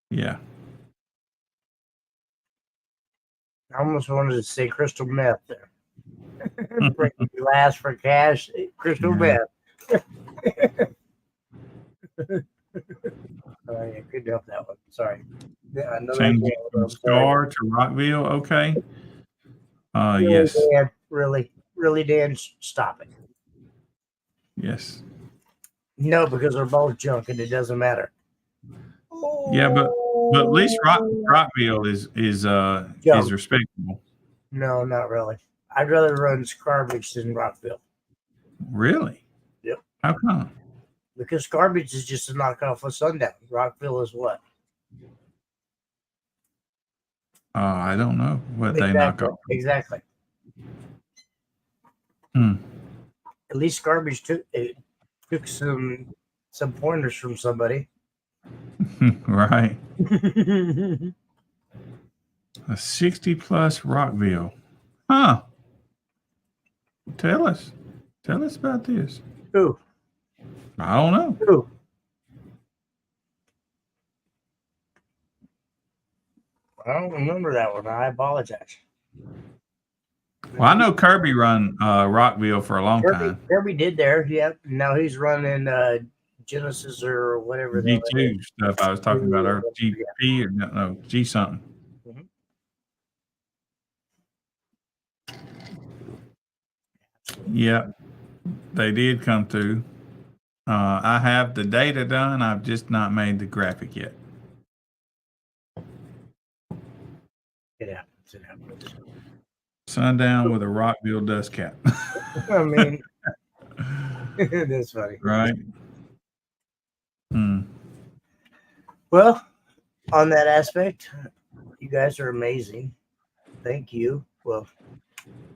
Yeah. I almost wanted to say crystal meth there. Breaking glass for cash, crystal meth. I couldn't help that one. Sorry. Yeah, Change from Scar to Rockville. Okay. Yes. Dan, really, Dan, stop it. Yes. No, because they're both junk and it doesn't matter. Yeah, but at least Rockville is respectable. No, not really. I'd rather run Scarbridge than Rockville. Really? Yep. How come? Because Scarbridge is just a knockoff of Sundown. Rockville is what? I don't know what they knock Exactly. off. Exactly. Hmm. At least Scarbridge took some pointers from somebody. Right. A 60+ Rockville. Huh. Tell us about this. Who? I don't know. Who? I don't remember that one. I apologize. Well, I know Kirby run Rockville for a long time. Kirby did there. Yep. Now he's running Genesis or whatever. G2 stuff I was talking about, or GP or no, G something. Mhm. Yeah, they did come through. I have the data done. I've just not made the graphic yet. It happens. It happens. Sundown with a Rockville dust cap. I mean, that's funny. Right. Hmm. Well, on that aspect, you guys are amazing. Thank you. Well,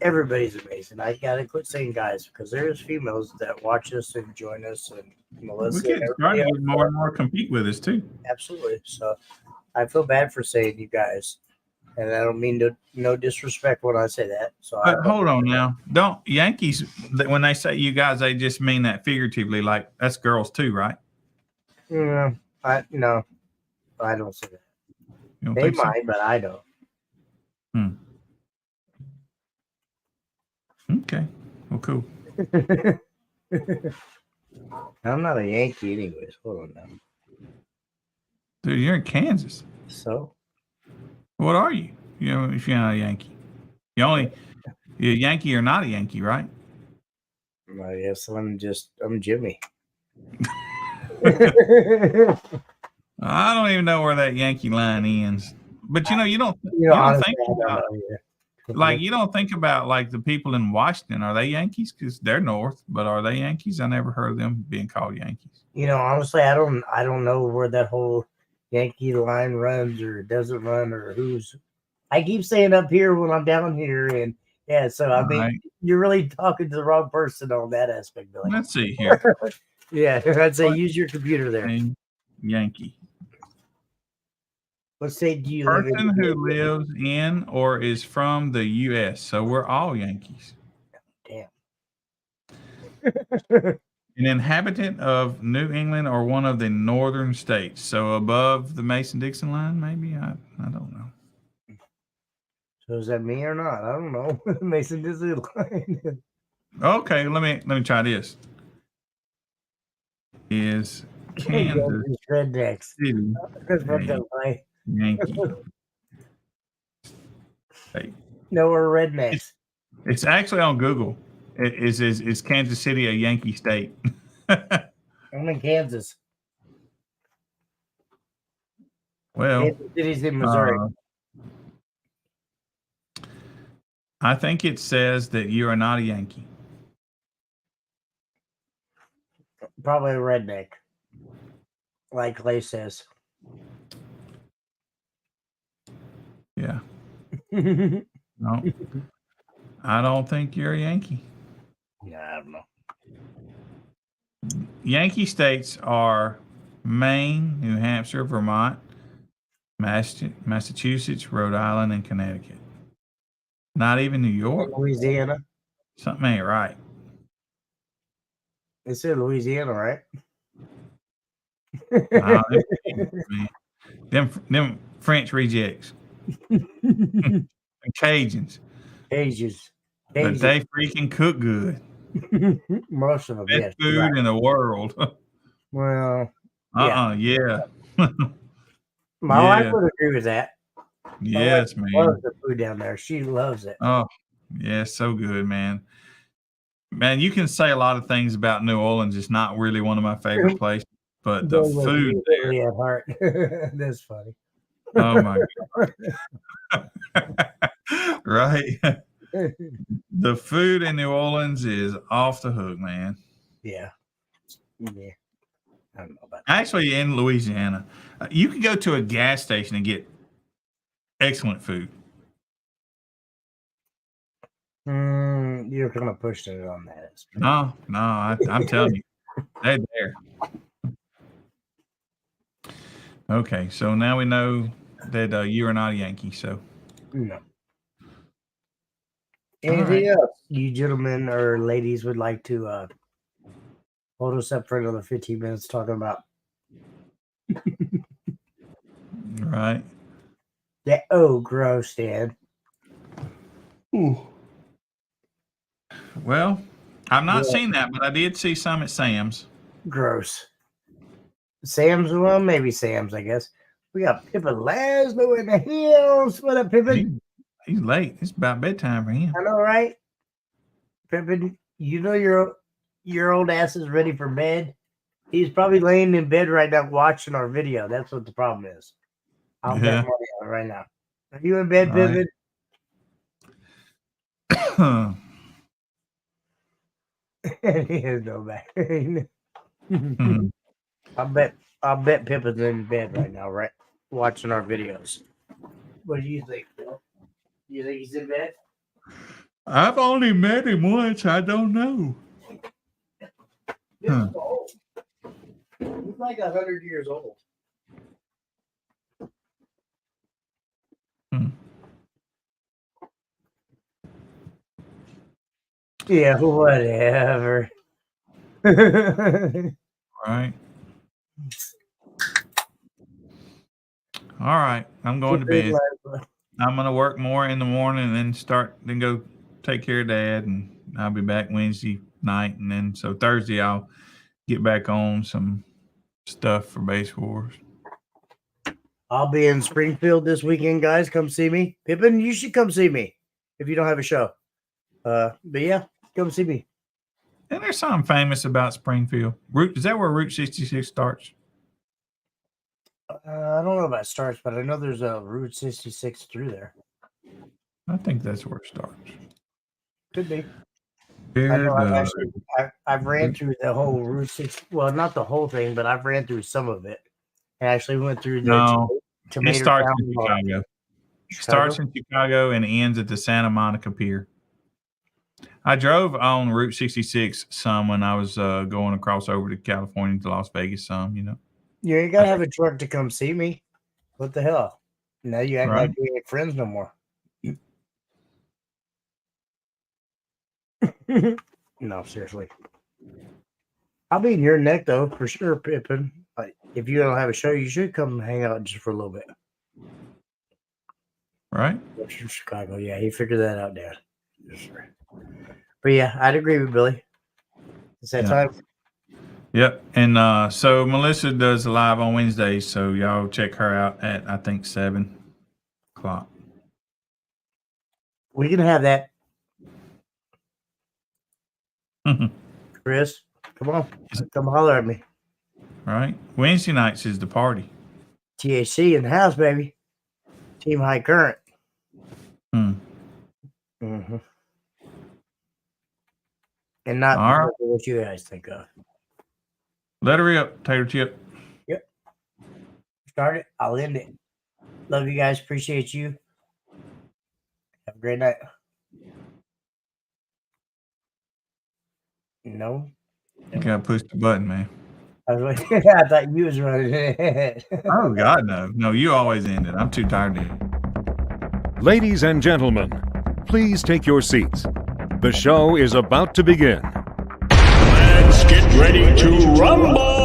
everybody's amazing. I gotta quit saying guys because there's females that watch us and join us, and Melissa. We get starting to get more and more compete with us too. Absolutely. So I feel bad for saying you guys, and I don't mean no disrespect when I say that. So But hold on now. Don't Yankees, when they say you guys, they just mean that figuratively, like that's girls too, right? No, I don't say that. You don't They think so? might, but I don't. Okay. Well, cool. I'm not a Yankee anyways. Hold on now. Dude, you're in Kansas. So What are you? You know, if you're not a Yankee. You're a Yankee or not a Yankee, right? I guess I'm Jimmy. I don't even know where that Yankee line ends. But you don't honestly, think about you don't think about like the people in Washington. Are they Yankees? Because they're North, but are they Yankees? I never heard of them being called Yankees. Honestly, I don't know where that whole Yankee line runs or doesn't run or who's. I keep saying up here when I'm down here, and yeah. So I mean, you're really talking to the wrong person on that aspect, Billy. Let's see here. Yeah, I'd say use your computer there. Yankee. What state do you live in? Person who lives in or is from the U.S. So we're all Yankees. Damn. An inhabitant of New England or one of the northern states. So above the Mason-Dixon line, maybe? I don't know. So is that me or not? I don't know. Mason-Dixon line. Okay, let me try this. Is Kansas rednecks. City a Yankee? Hey. No, we're rednecks. It's actually on Google. Is Kansas City a Yankee state? I'm in Kansas. Well, Kansas City's in Missouri. I think it says that you are not a Yankee. Probably a redneck, like Clay says. Yeah. No, I don't think you're a Yankee. Yeah, I don't know. Yankee states are Maine, New Hampshire, Vermont, Massachusetts, Rhode Island, and Connecticut. Not even New York. Louisiana. Something ain't right. They said Louisiana, right? Nah, them French rejects. Cajuns. Cajuns. But they freaking cook good. Most of them, Best food in the world. Well, yeah. My wife would agree with that. Yes, man. Loves the food down there. She loves it. Oh, yeah, so good, man. Man, you can say a lot of things about New Orleans. It's not really one of my favorite places, but the food there. At heart. That's funny. Oh my God. Right. The food in New Orleans is off the hook, man. Yeah. Yeah. I don't know about that. Actually, in Louisiana, you can go to a gas station and get excellent food. You're kind of pushing it on that. No, I'm telling you, they're there. Okay, so now we know that you are not a Yankee. So No. Anything else you gentlemen or ladies would like to hold us up for another 15 minutes talking about? Right. That gross, Dad. Ooh. Well, I've not seen that, but I did see some at Sam's. Gross. Sam's, well, maybe Sam's, I guess. We got Pippin Laszlo in the hills. What up, Pippin? He's late. It's about bedtime for him. I know, right? Pippin, you know your old ass is ready for bed. He's probably laying in bed right now watching our video. That's what the problem is. I'll bet money on it right now. Are you in bed, Pippin? He has no back. I'll bet Pippin's in bed right now, right? Watching our videos. What do you think, Phil? You think he's in bed? I've only met him once. I don't know. He's old. He's like 100 years old. Yeah, whatever. Right. All right. I'm going to bed. I'm going to work more in the morning and then go take care of Dad, and I'll be back Wednesday night. And then so Thursday I'll get back on some stuff for Base Wars. I'll be in Springfield this weekend, guys. Come see me. Pippin, you should come see me if you don't have a show. But yeah, come see me. And there's something famous about Springfield. Is that where Route 66 starts? I don't know about starts, but I know there's a Route 66 through there. I think that's where it starts. Could be. I know I've ran through the whole Route 6. Well, not the whole thing, but I've ran through some of it. I actually went through the it starts in Chicago. It starts in Chicago and ends at the Santa Monica Pier. I drove on Route 66 some when I was going across over to California to Las Vegas some, you know. Yeah, you got to have a truck to come see me. What the hell? Now you act like we ain't friends no more. No, seriously. I'll be in your neck, though, for sure, Pippin. If you don't have a show, you should come hang out just for a little bit. Right? From Chicago. Yeah, he figured that out, Dad. Sure. But yeah, I'd agree with Billy. It's that time. Yep. And so Melissa does a live on Wednesdays, so y'all check her out at, I think, 7 o'clock. We can have that. Chris, come on. Come holler at me. Right. Wednesday nights is the party. THC in the house, baby. Team High Current. Mm-hmm. And not what you guys think of. Let her up, Tater Chip. Yep. Start it. I'll end it. Love you guys. Appreciate you. Have a great night. No. You gotta push the button, man. I thought you was running it. Oh, God, no. No, you always end it. I'm too tired to end it. Ladies and gentlemen, please take your seats. The show is about to begin. Let's get ready to rumble!